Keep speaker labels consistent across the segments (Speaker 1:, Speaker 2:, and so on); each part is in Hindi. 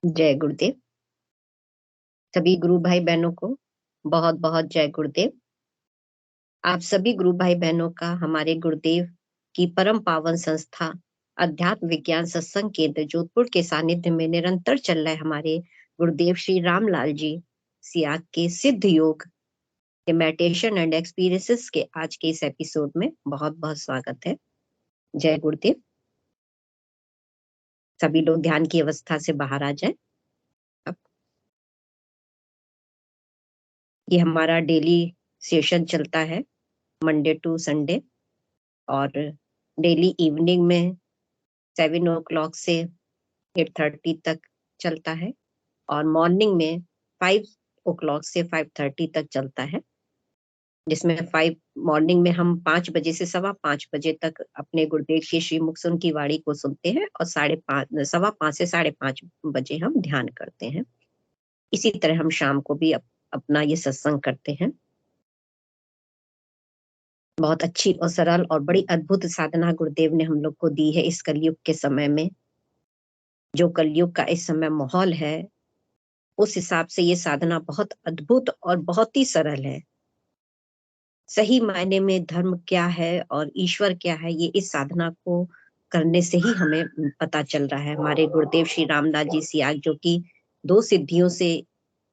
Speaker 1: जय गुरुदेव। सभी गुरु भाई बहनों को बहुत बहुत जय गुरुदेव। आप सभी गुरु भाई बहनों का हमारे गुरुदेव की परम पावन संस्था अध्यात्म विज्ञान सत्संग केंद्र जोधपुर के सानिध्य में निरंतर चल रहे हमारे गुरुदेव श्री रामलाल जी सियाग के सिद्ध योग के मेडिटेशन एंड एक्सपीरियंसेस के आज के इस एपिसोड में बहुत बहुत स्वागत है। जय गुरुदेव। सभी लोग ध्यान की अवस्था से बाहर आ जाए। ये हमारा डेली सेशन चलता है मंडे टू संडे, और डेली इवनिंग में 7 o'clock से 8:30 तक चलता है, और मॉर्निंग में 5 o'clock से 5:30 तक चलता है, जिसमें 5 मॉर्निंग में हम 5 बजे से 5:15 बजे तक अपने गुरुदेव की श्रीमुख से उनकी वाणी को सुनते हैं, और 5:30 5:15 से 5:30 बजे हम ध्यान करते हैं। इसी तरह हम शाम को भी अपना ये सत्संग करते हैं। बहुत अच्छी और सरल और बड़ी अद्भुत साधना गुरुदेव ने हम लोग को दी है इस कलयुग के समय में। जो कलयुग का इस समय माहौल है, उस हिसाब से ये साधना बहुत अद्भुत और बहुत ही सरल है। सही मायने में धर्म क्या है और ईश्वर क्या है, ये इस साधना को करने से ही हमें पता चल रहा है। हमारे गुरुदेव श्री रामदास जी सियाग, जो कि 2 सिद्धियों से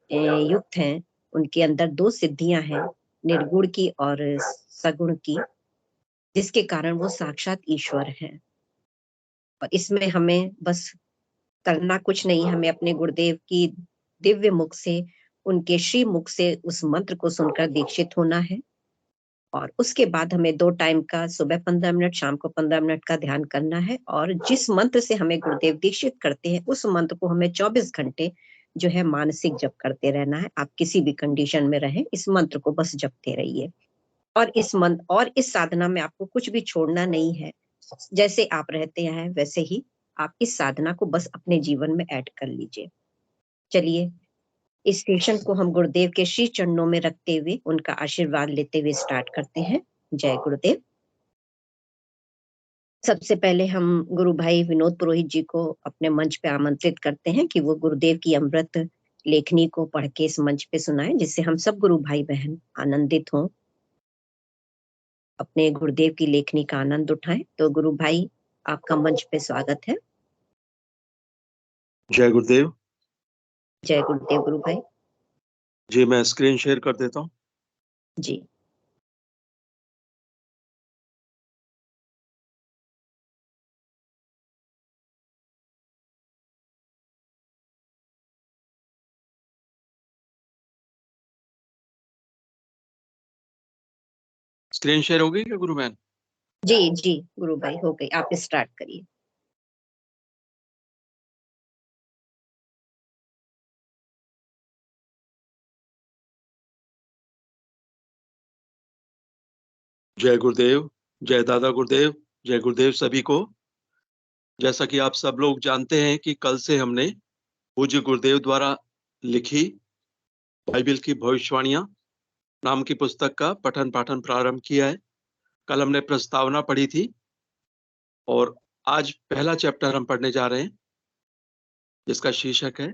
Speaker 1: युक्त हैं, उनके अंदर 2 सिद्धियां हैं, निर्गुण की और सगुण की, जिसके कारण वो साक्षात ईश्वर हैं। और इसमें हमें बस करना कुछ नहीं, हमें अपने गुरुदेव की दिव्य मुख से, उनके श्री मुख से उस मंत्र को सुनकर दीक्षित होना है। और उसके बाद हमें 2 टाइम का, सुबह 15 मिनट, शाम को 15 मिनट का ध्यान करना है। और जिस मंत्र से हमें गुरुदेव दीक्षित करते हैं, उस मंत्र को हमें 24 घंटे जो है मानसिक जप करते रहना है। आप किसी भी कंडीशन में रहें, इस मंत्र को बस जपते रहिए। और इस साधना में आपको कुछ भी छोड़ना नहीं है। जैसे आप रहते हैं वैसे ही आप इस साधना को बस अपने जीवन में ऐड कर लीजिए। चलिए, इस सेशन को हम गुरुदेव के श्री चरणों में रखते हुए, उनका आशीर्वाद लेते हुए स्टार्ट करते हैं। जय गुरुदेव। सबसे पहले हम गुरु भाई विनोद पुरोहित जी को अपने मंच पे आमंत्रित करते हैं कि वो गुरुदेव की अमृत लेखनी को पढ़ के इस मंच पे सुनाएं, जिससे हम सब गुरु भाई बहन आनंदित हों, अपने गुरुदेव की लेखनी का आनंद उठाएं। तो गुरु भाई, आपका मंच पे स्वागत है।
Speaker 2: जय गुरुदेव।
Speaker 1: जय गुरुदेव गुरु भाई
Speaker 2: जी, मैं स्क्रीन शेयर कर देता हूँ।
Speaker 1: जी।
Speaker 2: स्क्रीन शेयर हो गई क्या गुरु बहन?
Speaker 1: जी जी गुरु भाई, हो गई, आप स्टार्ट करिए।
Speaker 2: जय गुरुदेव, जय दादा गुरुदेव, जय गुरुदेव सभी को। जैसा कि आप सब लोग जानते हैं कि कल से हमने पूज्य गुरुदेव द्वारा लिखी बाइबल की भविष्यवाणियां नाम की पुस्तक का पठन पाठन प्रारंभ किया है। कल हमने प्रस्तावना पढ़ी थी और आज पहला चैप्टर हम पढ़ने जा रहे हैं, जिसका शीर्षक है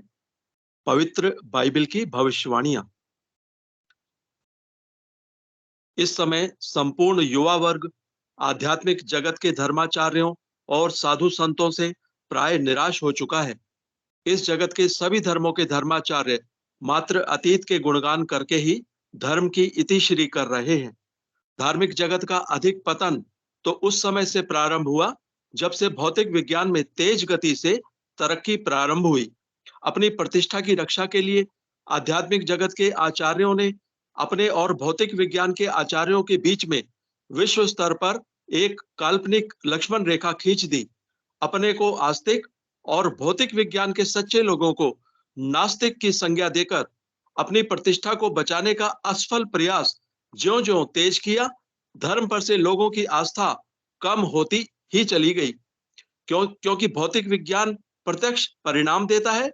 Speaker 2: पवित्र बाइबल की भविष्यवाणियां। इस समय संपूर्ण युवा वर्ग आध्यात्मिक जगत के धर्माचार्यों और साधु संतों से प्राय निराश हो चुका है। इस जगत के सभी धर्मों के धर्माचार्य मात्र अतीत के गुणगान करके ही धर्म की इतिश्री कर रहे हैं। धार्मिक जगत का अधिक पतन तो उस समय से प्रारंभ हुआ जब से भौतिक विज्ञान में तेज गति से तरक्की प्रारंभ हुई। अपनी प्रतिष्ठा की रक्षा के लिए आध्यात्मिक जगत के आचार्यों ने अपने और भौतिक विज्ञान के आचार्यों के बीच में विश्व स्तर पर एक काल्पनिक लक्ष्मण रेखा खींच दी। अपने को आस्तिक और भौतिक विज्ञान के सच्चे लोगों को नास्तिक की संज्ञा देकर अपनी प्रतिष्ठा को बचाने का असफल प्रयास ज्यों-ज्यों तेज किया, धर्म पर से लोगों की आस्था कम होती ही चली गई। क्योंकि भौतिक विज्ञान प्रत्यक्ष परिणाम देता है,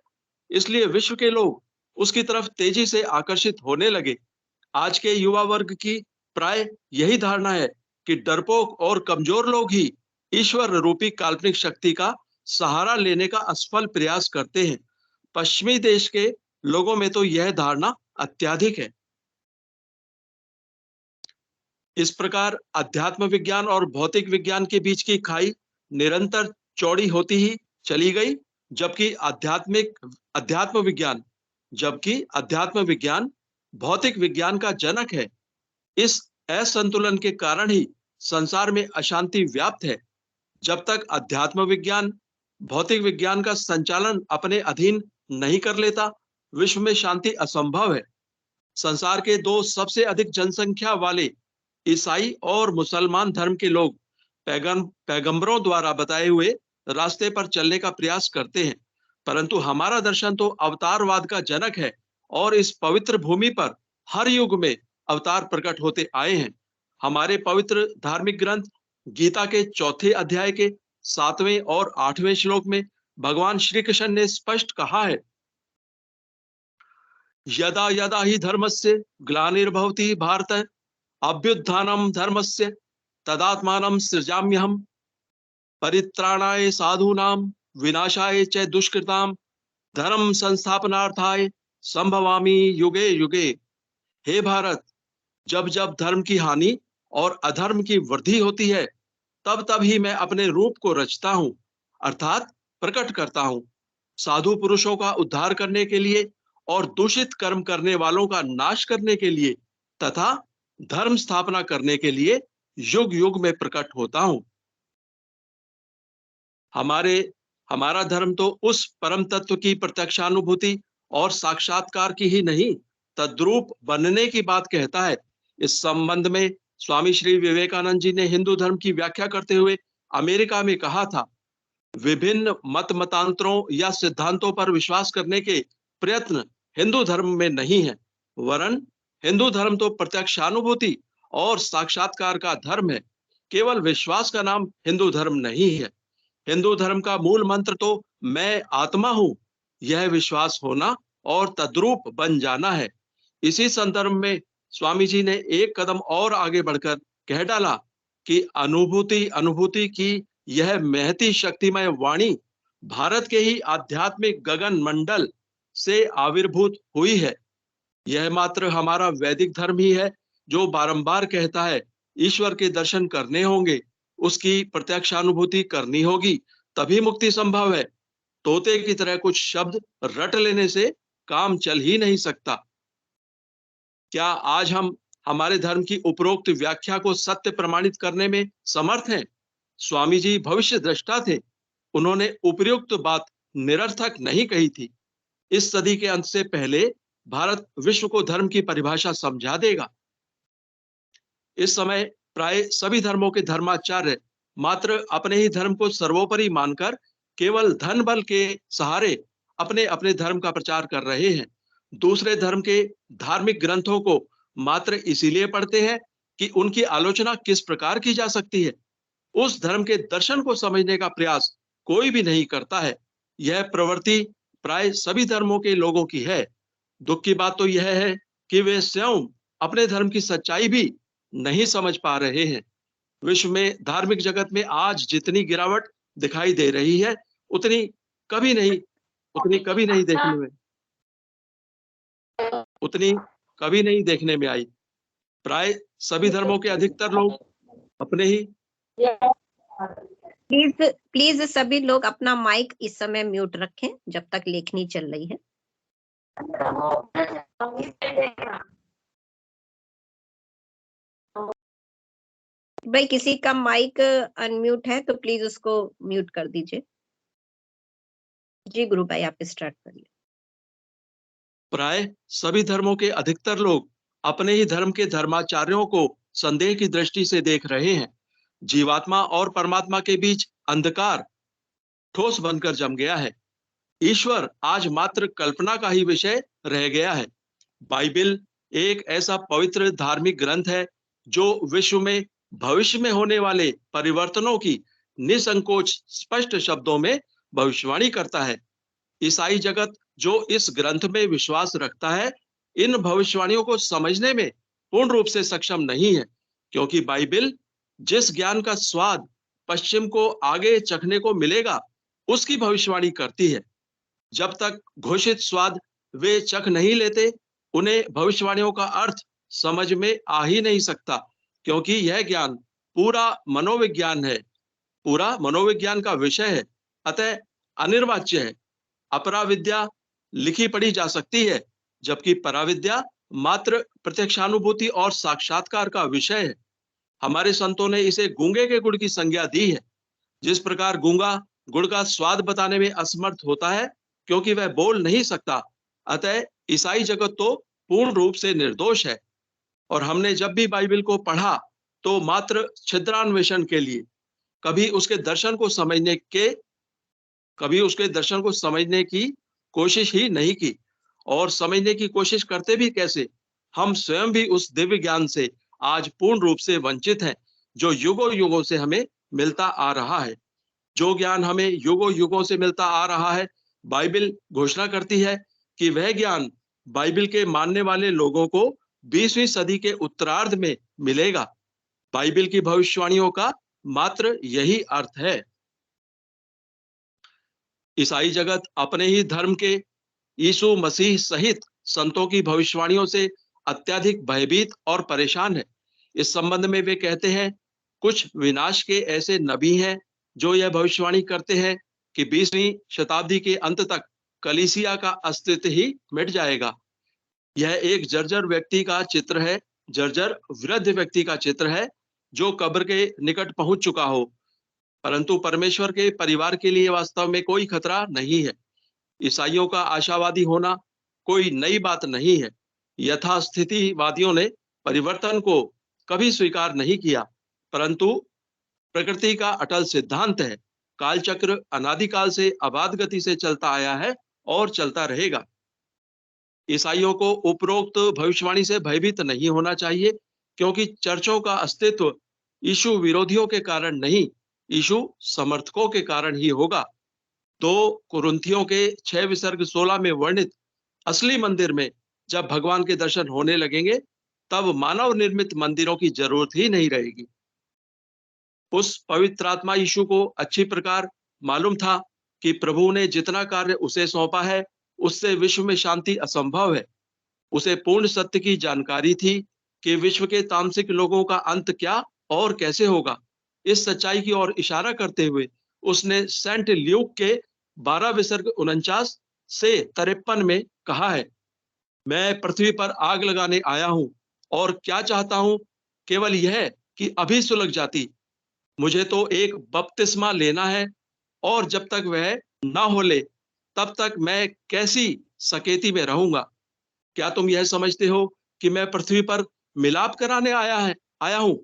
Speaker 2: इसलिए विश्व के लोग उसकी तरफ तेजी से आकर्षित होने लगे। आज के युवा वर्ग की प्राय यही धारणा है कि डरपोक और कमजोर लोग ही ईश्वर रूपी काल्पनिक शक्ति का सहारा लेने का असफल प्रयास करते हैं। पश्चिमी देश के लोगों में तो यह धारणा अत्यधिक है। इस प्रकार अध्यात्म विज्ञान और भौतिक विज्ञान के बीच की खाई निरंतर चौड़ी होती ही चली गई, जबकि अध्यात्म विज्ञान भौतिक विज्ञान का जनक है। इस असंतुलन के कारण ही संसार में अशांति व्याप्त है। जब तक अध्यात्म विज्ञान भौतिक विज्ञान का संचालन अपने अधीन नहीं कर लेता, विश्व में शांति असंभव है। संसार के दो सबसे अधिक जनसंख्या वाले ईसाई और मुसलमान धर्म के लोग पैगंबरों द्वारा बताए हुए रास्ते पर चलने का प्रयास करते हैं, परंतु हमारा दर्शन तो अवतारवाद का जनक है और इस पवित्र भूमि पर हर युग में अवतार प्रकट होते आए हैं। हमारे पवित्र धार्मिक ग्रंथ गीता के 4थे अध्याय के 7वें और 8वें श्लोक में भगवान श्री कृष्ण ने स्पष्ट कहा है, यदा यदा ही धर्मस्य ग्लानिर्भवति भारत अभ्युत्थानं धर्मस्य तदात्मानं सृजाम्यहम् परित्राणाय साधूनां विनाशाय च दुष्कृतां धर्म संस्थापनार्थाय संभवामि युगे युगे। हे भारत, जब जब धर्म की हानि और अधर्म की वृद्धि होती है, तब तब ही मैं अपने रूप को रचता हूं, अर्थात प्रकट करता हूं, साधु पुरुषों का उद्धार करने के लिए और दूषित कर्म करने वालों का नाश करने के लिए तथा धर्म स्थापना करने के लिए युग युग में प्रकट होता हूं। हमारा धर्म तो उस परम तत्व की प्रत्यक्षानुभूति और साक्षात्कार की ही नहीं, तद्रूप बनने की बात कहता है। इस संबंध में स्वामी श्री विवेकानंद जी ने हिंदू धर्म की व्याख्या करते हुए अमेरिका में कहा था, विभिन्न मतांतरों या सिद्धांतों पर विश्वास करने के प्रयत्न हिंदू धर्म में नहीं है, वरन हिंदू धर्म तो प्रत्यक्षानुभूति और साक्षात्कार का धर्म है। केवल विश्वास का नाम हिंदू धर्म नहीं है। हिंदू धर्म का मूल मंत्र तो मैं आत्मा हूं, यह विश्वास होना और तद्रूप बन जाना है। इसी संदर्भ में स्वामी जी ने एक कदम और आगे बढ़कर कह डाला कि अनुभूति की यह महती शक्तिमय वाणी भारत के ही आध्यात्मिक गगन मंडल से आविर्भूत हुई है। यह मात्र हमारा वैदिक धर्म ही है जो बारंबार कहता है, ईश्वर के दर्शन करने होंगे, उसकी प्रत्यक्षानुभूति करनी होगी, तभी मुक्ति संभव है। तोते की तरह कुछ शब्द रट लेने से काम चल ही नहीं सकता। क्या आज हम हमारे धर्म की उपरोक्त व्याख्या को सत्य प्रमाणित करने में समर्थ हैं? स्वामी जी भविष्य दृष्टा थे, उन्होंने उपयुक्त बात निरर्थक नहीं कही थी। इस सदी के अंत से पहले भारत विश्व को धर्म की परिभाषा समझा देगा। इस समय प्राय सभी धर्मों के धर्माचार्य मात्र अपने ही धर्म को सर्वोपरि मानकर केवल धन बल के सहारे अपने अपने धर्म का प्रचार कर रहे हैं। दूसरे धर्म के धार्मिक ग्रंथों को मात्र इसीलिए पढ़ते हैं कि उनकी आलोचना किस प्रकार की जा सकती है। उस धर्म के दर्शन को समझने का प्रयास कोई भी नहीं करता है। यह प्रवृत्ति प्राय सभी धर्मों के लोगों की है। दुख की बात तो यह है कि वे स्वयं अपने धर्म की सच्चाई भी नहीं समझ पा रहे हैं। विश्व में धार्मिक जगत में आज जितनी गिरावट दिखाई दे रही है, उतनी कभी नहीं देखने में आई। प्राय सभी धर्मों के अधिकतर लोग अपने ही
Speaker 1: प्लीज सभी लोग अपना माइक इस समय म्यूट रखें जब तक लेखनी चल रही है। भाई किसी का माइक अनम्यूट है तो प्लीज उसको म्यूट कर दीजिए। जी गुरु भाई आप स्टार्ट करिए।
Speaker 2: प्राय सभी धर्मों के अधिकतर लोग अपने ही धर्म के धर्माचार्यों को संदेह की दृष्टि से देख रहे हैं। जीवात्मा और परमात्मा के बीच अंधकार ठोस बनकर जम गया है। ईश्वर आज मात्र कल्पना का ही विषय रह गया है। बाइबल एक ऐसा पवित्र धार्मिक ग्रंथ है जो विश्व में भविष्य में होने वाले परिवर्तनों की निसंकोच स्पष्ट शब्दों में भविष्यवाणी करता है। ईसाई जगत जो इस ग्रंथ में विश्वास रखता है, इन भविष्यवाणियों को समझने में पूर्ण रूप से सक्षम नहीं है, क्योंकि बाइबल जिस ज्ञान का स्वाद पश्चिम को आगे चखने को मिलेगा, उसकी भविष्यवाणी करती है। जब तक घोषित स्वाद वे चख नहीं लेते, उन्हें भविष्यवाणियों का अर्थ समझ में आ ही नहीं सकता, क्योंकि यह ज्ञान पूरा मनोविज्ञान है, पूरा मनोविज्ञान का विषय है, अतः अनिर्वाच्य है। अपराविद्या लिखी पढ़ी जा सकती है, जबकि पराविद्या मात्र प्रत्यक्षानुभूति और साक्षात्कार का विषय है। हमारे संतों ने इसे गूंगे के गुड़ की संज्ञा दी है। जिस प्रकार गूंगा गुड़ का स्वाद बताने में असमर्थ होता है, क्योंकि वह बोल नहीं सकता, अतः ईसाई जगत तो पूर्ण रूप से निर्दोष है। और हमने जब भी बाइबल को पढ़ा तो मात्र छिद्रान्वेषण के लिए, कभी उसके दर्शन को समझने की कोशिश ही नहीं की। और समझने की कोशिश करते भी कैसे? हम स्वयं भी उस दिव्य ज्ञान से आज पूर्ण रूप से वंचित हैं, जो युगों युगों से हमें मिलता आ रहा है। जो ज्ञान हमें युगों युगों से मिलता आ रहा है, बाइबल घोषणा करती है कि वह ज्ञान बाइबल के मानने वाले लोगों को 20वीं सदी के उत्तरार्ध में मिलेगा। बाइबल की भविष्यवाणियों का मात्र यही अर्थ है। ईसाई जगत अपने ही धर्म के यीशु मसीह सहित संतों की भविष्यवाणियों से अत्यधिक भयभीत और परेशान है। इस संबंध में वे कहते हैं, कुछ विनाश के ऐसे नबी हैं जो यह भविष्यवाणी करते हैं कि 20वीं शताब्दी के अंत तक कलीसिया का अस्तित्व ही मिट जाएगा। यह एक जर्जर व्यक्ति का चित्र है, जर्जर वृद्ध व्यक्ति का चित्र है, जो कब्र के निकट पहुंच चुका हो। परंतु परमेश्वर के परिवार के लिए वास्तव में कोई खतरा नहीं है। ईसाइयों का आशावादी होना कोई नई बात नहीं है। यथास्थितिवादियों ने परिवर्तन को कभी स्वीकार नहीं किया, परंतु प्रकृति का अटल सिद्धांत है। कालचक्र अनादिकाल से अबाध गति से चलता आया है और चलता रहेगा। ईसाइयों को उपरोक्त भविष्यवाणी से भयभीत नहीं होना चाहिए, क्योंकि चर्चों का अस्तित्व यीशु विरोधियों के कारण नहीं, यीशु समर्थकों के कारण ही होगा। 2 कुरिन्थियों के 6:16 में वर्णित असली मंदिर में जब भगवान के दर्शन होने लगेंगे, तब मानव निर्मित मंदिरों की जरूरत ही नहीं रहेगी। उस पवित्र आत्मा यीशु को अच्छी प्रकार मालूम था कि प्रभु ने जितना कार्य उसे सौंपा है, उससे विश्व में शांति असंभव है। उसे पूर्ण सत्य की जानकारी थी कि विश्व के तामसिक लोगों का अंत क्या और कैसे होगा। इस सच्चाई की ओर इशारा करते हुए उसने सेंट ल्यूक के 12:49 से 53 में कहा है, मैं पृथ्वी पर आग लगाने आया हूं और क्या चाहता हूं, केवल यह कि अभी सुलग जाती। मुझे तो एक बपतिस्मा लेना है, और जब तक वह ना हो ले, तब तक मैं कैसी सकेती में रहूंगा। क्या तुम यह समझते हो कि मैं पृथ्वी पर मिलाप कराने आया हूं?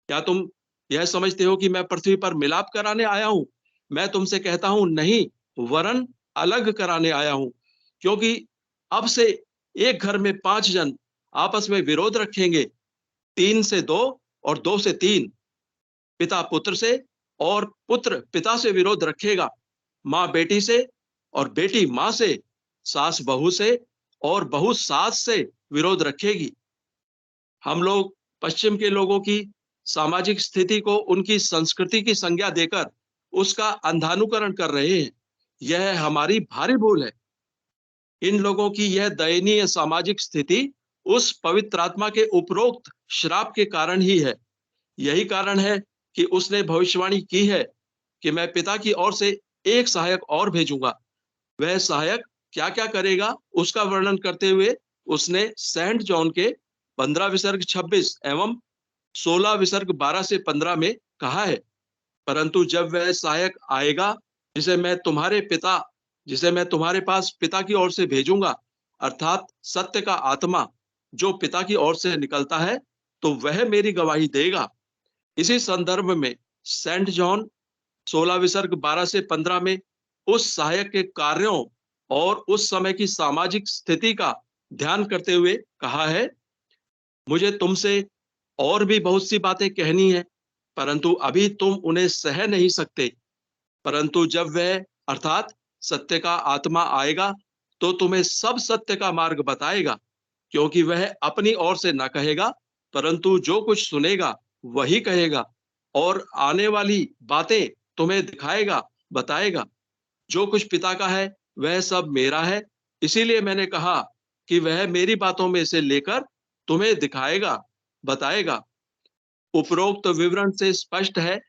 Speaker 2: क्या तुम यह समझते हो कि मैं पृथ्वी पर मिलाप कराने आया हूं? मैं तुमसे कहता हूं, नहीं, वरन अलग कराने आया हूं। क्योंकि अब से एक घर में 5 जन आपस में विरोध रखेंगे, 3 से 2 और 2 से 3, पिता पुत्र से और पुत्र पिता से विरोध रखेगा, माँ बेटी से और बेटी माँ से, सास बहू से और बहू सास से विरोध रखेगी। हम लोग पश्चिम के लोगों की सामाजिक स्थिति को उनकी संस्कृति की संज्ञा देकर उसका अंधानुकरण कर रहे हैं। यह हमारी भारी भूल है। इन लोगों की यह दयनीय सामाजिक स्थिति उस पवित्र आत्मा के उपरोक्त श्राप के कारण ही है। यही कारण है कि उसने भविष्यवाणी की है कि मैं पिता की ओर से एक सहायक और भेजूंगा। वह सहायक क्या क्या करेगा, उसका वर्णन करते हुए उसने सेंट जॉन के 15:26 एवं 16:12 से 15 में कहा है, परंतु जब वह सहायक आएगा, जिसे मैं तुम्हारे पास पिता की ओर से भेजूंगा, अर्थात सत्य का आत्मा जो पिता की ओर से निकलता है, तो वह मेरी गवाही देगा। इसी संदर्भ में सेंट जॉन 16:12 से 15 में उस सहायक के कार्यों और उस समय की सामाजिक स्थिति का ध्यान करते हुए कहा है, मुझे तुमसे और भी बहुत सी बातें कहनी है, परंतु अभी तुम उन्हें सह नहीं सकते। परंतु जब वह अर्थात सत्य का आत्मा आएगा, तो तुम्हें सब सत्य का मार्ग बताएगा, क्योंकि वह अपनी ओर से न कहेगा, परंतु जो कुछ सुनेगा वही कहेगा, और आने वाली बातें तुम्हें दिखाएगा, बताएगा। जो कुछ पिता का है वह सब मेरा है, इसीलिए मैंने कहा कि वह मेरी बातों में से लेकर तुम्हें दिखाएगा, बताएगा। उपरोक्त विवरण से स्पष्ट है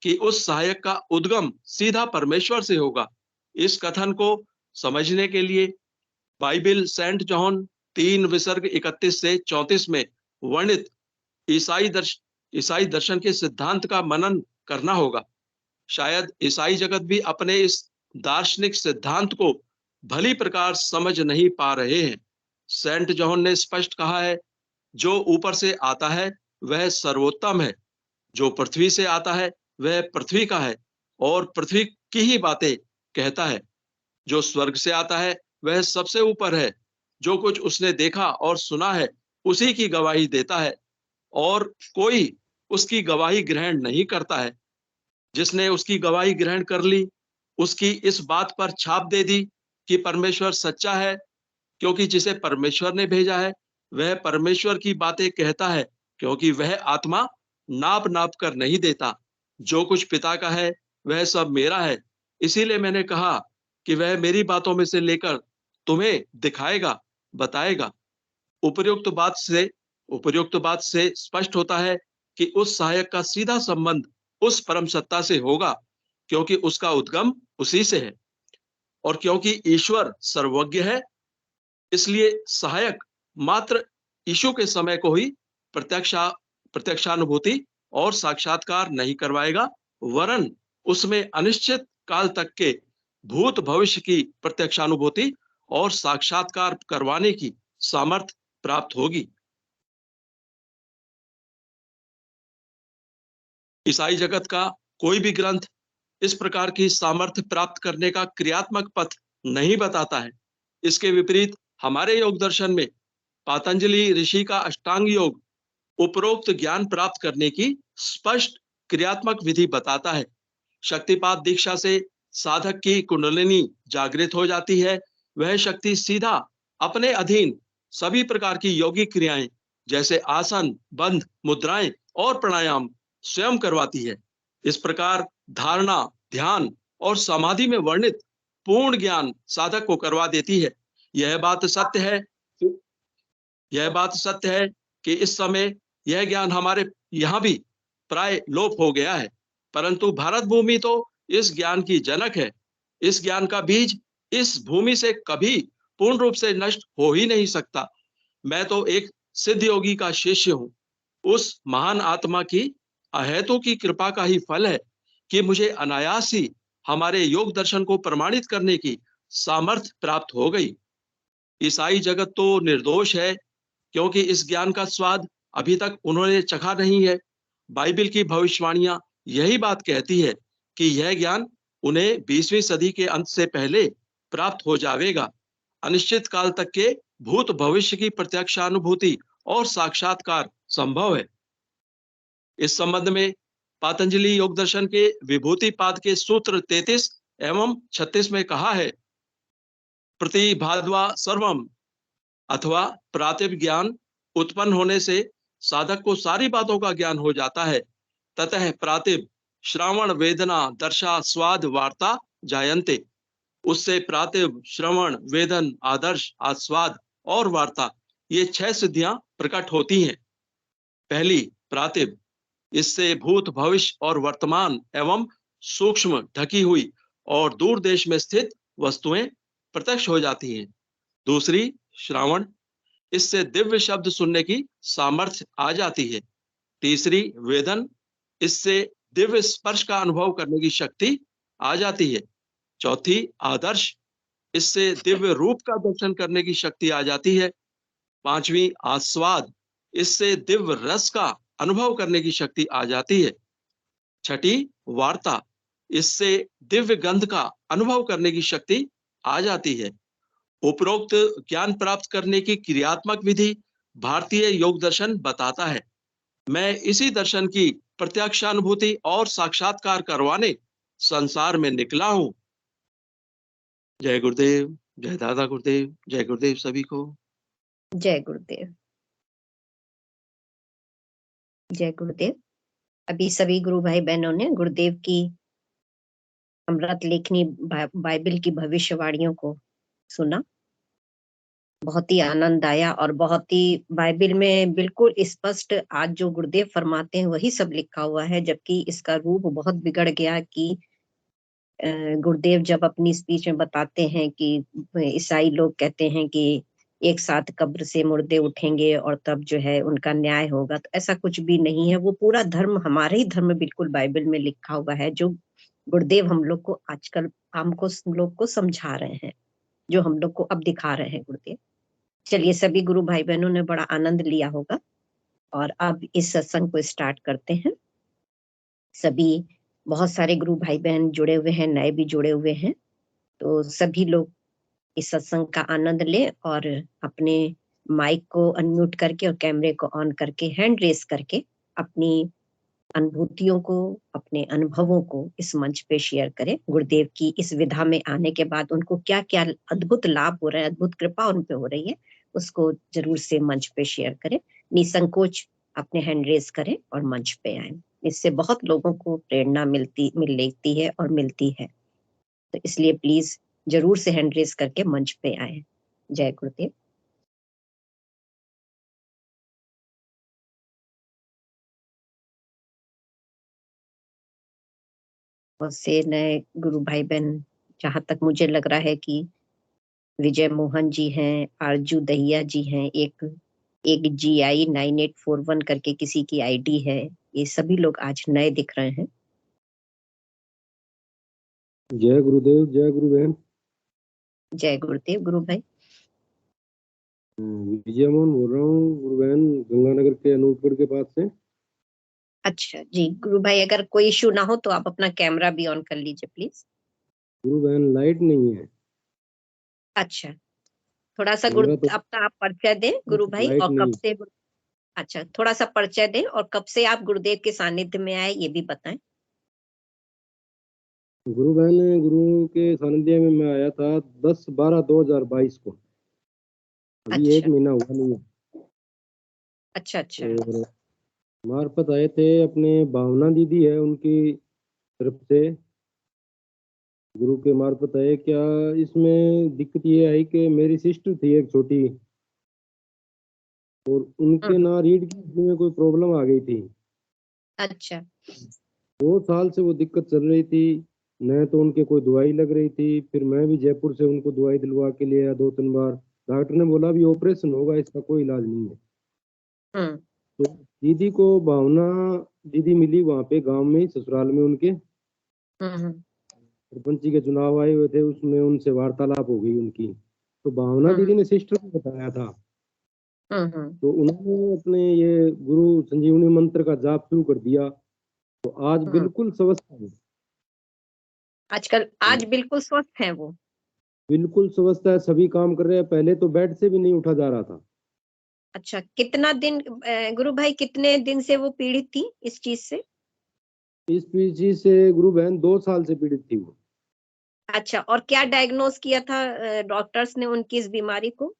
Speaker 2: कि उस सहायक का उद्गम सीधा परमेश्वर से होगा। इस कथन को समझने के लिए बाइबिल सेंट जॉन 3 विसर्ग 31 से 34 में वर्णित ईसाई दर्शन के सिद्धांत का मनन करना होगा। शायद ईसाई जगत भी अपने इस दार्शनिक सिद्धांत को भली प्रकार समझ नहीं पा रहे हैं। सेंट जॉन ने स्पष्ट कहा है, जो ऊपर से आता है वह सर्वोत्तम है, जो पृथ्वी से आता है वह पृथ्वी का है और पृथ्वी की ही बातें कहता है। जो स्वर्ग से आता है वह सबसे ऊपर है, जो कुछ उसने देखा और सुना है उसी की गवाही देता है और कोई उसकी गवाही ग्रहण नहीं करता है। जिसने उसकी गवाही ग्रहण कर ली, उसकी इस बात पर छाप दे दी कि परमेश्वर सच्चा है, क्योंकि जिसे परमेश्वर ने भेजा है वह परमेश्वर की बातें कहता है, क्योंकि वह आत्मा नाप नाप कर नहीं देता। जो कुछ पिता का है वह सब मेरा है, इसीलिए मैंने कहा कि वह मेरी बातों में से लेकर तुम्हें दिखाएगा, बताएगा। उपर्युक्त बात से स्पष्ट होता है कि उस सहायक का सीधा संबंध उस परम सत्ता से होगा, क्योंकि उसका उद्गम उसी से है। और क्योंकि ईश्वर सर्वज्ञ है, इसलिए सहायक मात्र यीशु के समय को ही प्रत्यक्षानुभूति और साक्षात्कार नहीं करवाएगा, वरन उसमें अनिश्चित काल तक के भूत भविष्य की प्रत्यक्षानुभूति और साक्षात्कार करवाने की सामर्थ प्राप्त होगी। ईसाई जगत का कोई भी ग्रंथ इस प्रकार की सामर्थ्य प्राप्त करने का क्रियात्मक पथ नहीं बताता है। इसके विपरीत हमारे योग दर्शन में पातंजलि ऋषि का अष्टांग योग उपरोक्त ज्ञान प्राप्त करने की स्पष्ट क्रियात्मक विधि बताता है। शक्तिपात दीक्षा से साधक की कुंडलिनी जागृत हो जाती है। वह शक्ति सीधा अपने अधीन सभी प्रकार की योगिक क्रियाएं जैसे आसन, बंध, मुद्राएं और प्राणायाम स्वयं करवाती है। इस प्रकार धारणा, ध्यान और समाधि में वर्णित पूर्ण ज्ञान साधक को करवा देती है। यह बात सत्य है कि इस समय यह ज्ञान हमारे यहाँ भी प्राय लोप हो गया है, परंतु भारत भूमि तो इस ज्ञान की जनक है। इस ज्ञान का बीज इस भूमि से कभी पूर्ण रूप से नष्ट हो ही नहीं सकता। मैं तो एक सिद्ध योगी का शिष्य हूँ। उस महान आत्मा की अहेतु की कृपा का ही फल है कि मुझे अनायास ही हमारे योग दर्शन को प्रमाणित करने की सामर्थ्य प्राप्त हो गई। ईसाई जगत तो निर्दोष है, क्योंकि इस ज्ञान का स्वाद अभी तक उन्होंने चखा नहीं है। बाइबिल की भविष्यवाणियां यही बात कहती है कि यह ज्ञान उन्हें 20वीं सदी के अंत से पहले प्राप्त हो जाएगा। अनिश्चित काल तक के भूत भविष्य की प्रत्यक्षानुभूति और साक्षात्कार संभव है। इस संबंध में पातंजलि योग दर्शन के विभूति पाद के सूत्र 33 एवं 36 में कहा है, प्रतिभाद्वा सर्वम, अथवा प्रातिभ ज्ञान उत्पन्न होने से साधक को सारी बातों का ज्ञान हो जाता है। ततः प्रातिभ श्रवण वेदना दर्शा स्वाद वार्ता जायन्ते। उससे प्रातिभ, श्रवण, वेदन, आदर्श, आस्वाद और वार्ता, ये 6 सिद्धियां प्रकट होती हैं। पहली प्रातिभ, इससे भूत भविष्य और वर्तमान एवं सूक्ष्म ढकी हुई और दूर देश में स्थित वस्तुएं प्रत्यक्ष हो जाती हैं। दूसरी श्रावण, इससे दिव्य शब्द सुनने की सामर्थ्य आ जाती है। तीसरी वेदन, इससे दिव्य स्पर्श का अनुभव करने की शक्ति आ जाती है। चौथी आदर्श, इससे दिव्य रूप का दर्शन करने की शक्ति आ जाती है। पांचवी आस्वाद, इससे दिव्य रस का अनुभव करने की शक्ति आ जाती है। छठी वार्ता, इससे दिव्य गंध का अनुभव करने की शक्ति आ जाती है। उपरोक्त ज्ञान प्राप्त करने की क्रियात्मक विधि भारतीय योग दर्शन बताता है। मैं इसी दर्शन की प्रत्यक्षानुभूति और साक्षात्कार करवाने संसार में निकला हूं। जय गुरुदेव, जय दादा गुरुदेव, जय गुरुदेव सभी को।
Speaker 1: जय गुरुदेव। जय गुरुदेव। अभी सभी गुरु भाई बहनों ने गुरुदेव की अमृत लेखनी बाइबल की भविष्यवाणियों को सुना। बहुत ही आनंद आया और बहुत ही बाइबल में बिल्कुल स्पष्ट आज जो गुरुदेव फरमाते हैं वही सब लिखा हुआ है, जबकि इसका रूप बहुत बिगड़ गया कि गुरुदेव जब अपनी स्पीच में बताते हैं कि ईसाई लोग कहते हैं कि एक साथ कब्र से मुर्दे उठेंगे और तब जो है उनका न्याय होगा, तो ऐसा कुछ भी नहीं है। वो पूरा धर्म हमारे ही धर्म बिल्कुल बाइबल में लिखा हुआ है, जो गुरुदेव हम लोग को आजकल हमको लोग को समझा रहे हैं, जो हम लोग को अब दिखा रहे हैं गुरुदेव। चलिए, सभी गुरु भाई बहनों ने बड़ा आनंद लिया होगा और अब इस सत्संग को स्टार्ट करते हैं। सभी बहुत सारे गुरु भाई बहन जुड़े हुए हैं, नए भी जुड़े हुए हैं, तो सभी लोग इस सत्संग का आनंद लें और अपने माइक को अनम्यूट करके और कैमरे को ऑन करके हैंड रेस करके अपनी अनुभूतियों को, अपने अनुभवों को इस मंच पे शेयर करें। गुरुदेव की इस विधा में आने के बाद उनको क्या क्या अद्भुत लाभ हो रहे हैं, अद्भुत कृपा उन पे हो रही है, उसको जरूर से मंच पे शेयर करें। निसंकोच अपने हैंड रेस करें और मंच पे आए। इससे बहुत लोगों को प्रेरणा मिल लेती है और मिलती है, तो इसलिए प्लीज जरूर से हैंड रेस करके मंच पे आए। जय गुरुदेव। बहुत से नए गुरु भाई बहन, जहां तक मुझे लग रहा है कि विजय मोहन जी हैं, आरजू दहिया जी हैं, एक GI9841 करके किसी की आईडी है। ये सभी लोग आज नए दिख रहे हैं।
Speaker 3: जय गुरुदेव, जय गुरु बहन।
Speaker 1: जय गुरुदेव गुरु भाई।
Speaker 3: विजय मोहन बोल रहा हूँ गुरु बहन, गंगानगर के अनूपगढ़ के पास से।
Speaker 1: अच्छा जी गुरु भाई, अगर कोई इशू ना हो तो आप अपना कैमरा भी ऑन कर लीजिए प्लीज।
Speaker 3: गुरु बहन लाइट नहीं है।
Speaker 1: अच्छा, थोड़ा सा
Speaker 3: कैमरा तो
Speaker 1: अपना आप परिचय दें गुरु भाई,
Speaker 3: लाइट
Speaker 1: और कब
Speaker 3: नहीं।
Speaker 1: से। अच्छा, थोड़ा सा परिचय दें और कब से आप गुरुदेव के सानिध्य में आए ये भी बताएं।
Speaker 3: गुरु बहन, गुरु के सानिध्य में मैं आया था 10/12/2022 को। अभी एक
Speaker 1: अच्छा
Speaker 3: महीना हुआ नहीं है।
Speaker 1: अच्छा अच्छा।
Speaker 3: और मार्फत आए थे अपने भावना दीदी है उनकी तरफ से। गुरु के मार्फत आए। क्या इसमें दिक्कत ये आई कि मेरी सिस्टर थी एक छोटी, और उनके
Speaker 1: हम्म,
Speaker 3: ना रीढ़ की हड्डी में कोई प्रॉब्लम आ गई थी।
Speaker 1: अच्छा
Speaker 3: 2 साल से वो दिक्कत चल रही थी। न तो उनके कोई दवाई लग रही थी, फिर मैं भी जयपुर से उनको दवाई दिलवा के लिए आया 2-3 बार। डॉक्टर ने बोला भी ऑपरेशन होगा, इसका कोई इलाज नहीं है।
Speaker 1: हम्म
Speaker 3: तो दीदी को भावना दीदी मिली वहां पे गांव में ही, ससुराल में उनके।
Speaker 1: हम्म
Speaker 3: सरपंची के चुनाव आए हुए थे, उसमें उनसे वार्तालाप हो गई उनकी। तो भावना
Speaker 1: हम्म
Speaker 3: दीदी ने सिस्टर को बताया था।
Speaker 1: हम्म।
Speaker 3: तो उन्होंने अपने ये गुरु संजीवनी मंत्र का जाप शुरू कर दिया। तो आज
Speaker 1: हम्म।
Speaker 3: बिल्कुल स्वस्थ है।
Speaker 1: आजकल आज बिल्कुल स्वस्थ हैं वो।
Speaker 3: बिल्कुल स्वस्थ है, सभी काम कर रहे हैं। पहले तो बेड से भी नहीं उठा जा रहा था।
Speaker 1: अच्छा, कितना दिन गुरु भाई, कितने दिन से वो पीड़ित थी इस चीज से?
Speaker 3: इस चीज से गुरु बहन 2 साल से पीड़ित थी वो।
Speaker 1: अच्छा, और क्या डायग्नोस किया था डॉक्टर्स ने उनकी इस बीमारी को?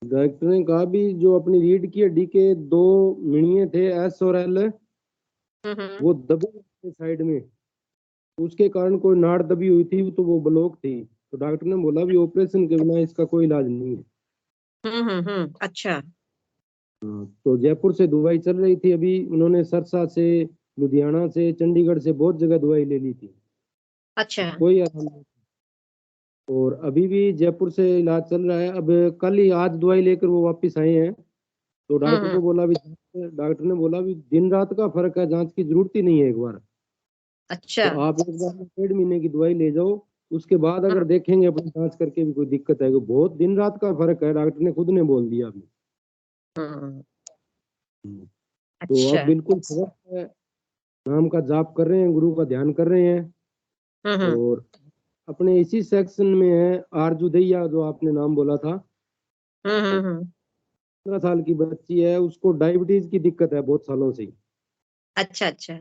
Speaker 3: डॉक्टर ने कहा भी जो अपनी रीढ़ की हड्डी के 2 मिणिये थे, एस और एल,
Speaker 1: हम्म।
Speaker 3: वो दबे थे साइड में। उसके कारण कोई नाड़ दबी हुई थी, तो वो ब्लॉक थी। तो डॉक्टर ने बोला भी ऑपरेशन के बिना इसका कोई इलाज नहीं है।
Speaker 1: अच्छा
Speaker 3: तो जयपुर से दवाई चल रही थी। अभी उन्होंने सरसा से, लुधियाना से, चंडीगढ़ से बहुत जगह दवाई ले ली थी,
Speaker 1: अच्छा।
Speaker 3: कोई आराम नहीं। और अभी भी जयपुर से इलाज चल रहा है। अब कल ही आज दवाई लेकर वो वापस आए हैं। तो डॉक्टर
Speaker 1: हम्म।
Speaker 3: को बोला भी, डॉक्टर ने बोला भी दिन रात का फर्क है, जांच की जरूरत ही नहीं है एक बार।
Speaker 1: अच्छा।
Speaker 3: तो आप एक बार 1.5 महीने की दवाई ले जाओ, उसके बाद
Speaker 1: हम्म
Speaker 3: अगर देखेंगे अपनी जांच करके भी कोई दिक्कत है। बहुत दिन रात का फर्क है, डॉक्टर ने खुद ने बोल दिया अभी।
Speaker 1: हम्म।
Speaker 3: तो
Speaker 1: अच्छा।
Speaker 3: अब बिल्कुल स्वस्थ है। नाम का जाप कर रहे हैं, गुरु का ध्यान कर रहे हैं।
Speaker 1: हम्म
Speaker 3: और अपने इसी सेक्शन में है आरजू दैया, जो आपने नाम बोला था।
Speaker 1: हम्म।
Speaker 3: 15 साल की बच्ची है, उसको डायबिटीज की दिक्कत है बहुत सालों से।
Speaker 1: अच्छा अच्छा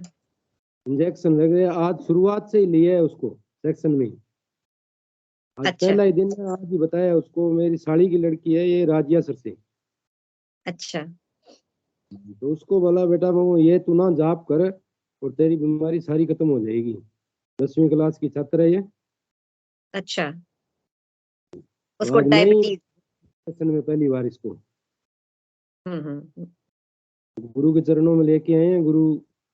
Speaker 3: इंजेक्शन लग रहे हैं, आज शुरुआत से ही लिया है उसको सेक्शन में ही। आज
Speaker 1: अच्छा
Speaker 3: पहला ही दिन है, आज ही बताया उसको। मेरी साड़ी की लड़की है ये, राजिया सर से।
Speaker 1: अच्छा।
Speaker 3: तो उसको बोला बेटा वो ये तू ना जाप कर, और तेरी बीमारी सारी खत्म हो जाएगी। 10वीं क्लास की छात्र है ये।
Speaker 1: अच्छा,
Speaker 3: तो
Speaker 1: उसको
Speaker 3: आज मैं ही
Speaker 1: डायबिटीज।
Speaker 3: सेशन में पहली बार इसको
Speaker 1: हम्म।
Speaker 3: गुरु के चरणों में लेके आए हैं। गुरु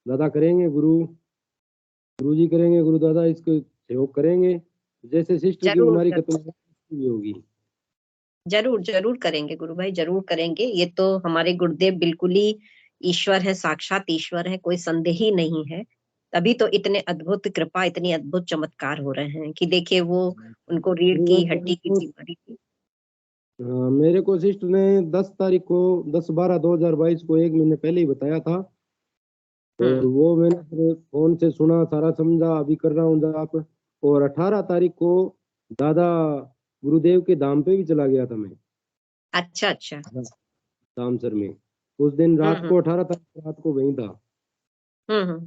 Speaker 3: दादा करेंगे, गुरु जी करेंगे, गुरु दादा इसको सहयोग करेंगे। जैसे सिस्टर की
Speaker 1: जरूर
Speaker 3: बीमारी
Speaker 1: जरूर
Speaker 3: खत्म भी होगी।
Speaker 1: जरूर जरूर करेंगे गुरु भाई, जरूर करेंगे। ये तो हमारे गुरुदेव बिल्कुल ही ईश्वर है, साक्षात ईश्वर है, कोई संदेह ही नहीं है। तभी तो इतने अद्भुत कृपा, इतनी अद्भुत चमत्कार हो रहे हैं कि देखिए वो, उनको रीढ़ की हड्डी की बीमारी थी।
Speaker 3: हाँ, मेरे को सिस्टर ने 10 तारीख को 10/12/2022 को 1 महीने पहले ही बताया था। और वो मैंने फिर फोन से सुना, सारा समझा, अभी कर रहा हूँ जाप। और 18 तारीख को दादा गुरुदेव के धाम पे भी चला गया था मैं,
Speaker 1: अच्छा अच्छा।
Speaker 3: धाम सर में। उस दिन रात
Speaker 1: हम्म
Speaker 3: को 18 तारीख रात को वहीं था।
Speaker 1: हम्म।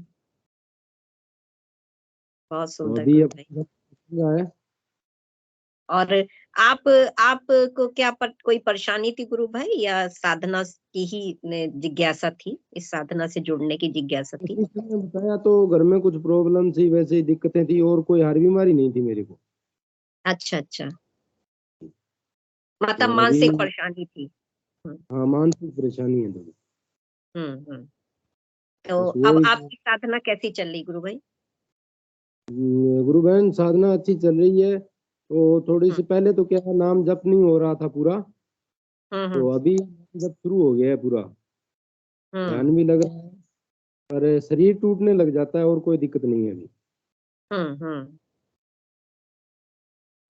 Speaker 1: बहुत
Speaker 3: तो
Speaker 1: सुंदर
Speaker 3: अभी
Speaker 1: गुरु
Speaker 3: अब
Speaker 1: भाई।
Speaker 3: है।
Speaker 1: और आप आपको क्या कोई परेशानी थी गुरु भाई, या साधना की ही जिज्ञासा थी, इस साधना से जुड़ने की जिज्ञासा थी?
Speaker 3: सिस्टर ने बताया तो घर में कुछ प्रॉब्लम थी, वैसे ही दिक्कतें थी, और कोई हर बीमारी नहीं थी मेरे को।
Speaker 1: अच्छा अच्छा, मतलब
Speaker 3: तो अभी
Speaker 1: मानसिक परेशानी थी। हम्म
Speaker 3: हाँ, मानसिक परेशानी है थोड़ी।
Speaker 1: हम्म। तो
Speaker 3: बस
Speaker 1: अब
Speaker 3: वही
Speaker 1: आपकी साधना कैसी चल रही गुरु भाई?
Speaker 3: गुरु बहन साधना अच्छी चल रही है। तो थोड़ी
Speaker 1: हम्म
Speaker 3: सी पहले तो क्या नाम जप नहीं हो रहा था पूरा। तो
Speaker 1: हम्म
Speaker 3: अभी जब शुरू हो गया है पूरा,
Speaker 1: हम्म
Speaker 3: ध्यान भी लग रहा है, पर शरीर टूटने लग जाता है, और कोई दिक्कत नहीं है अभी।
Speaker 1: हम्म।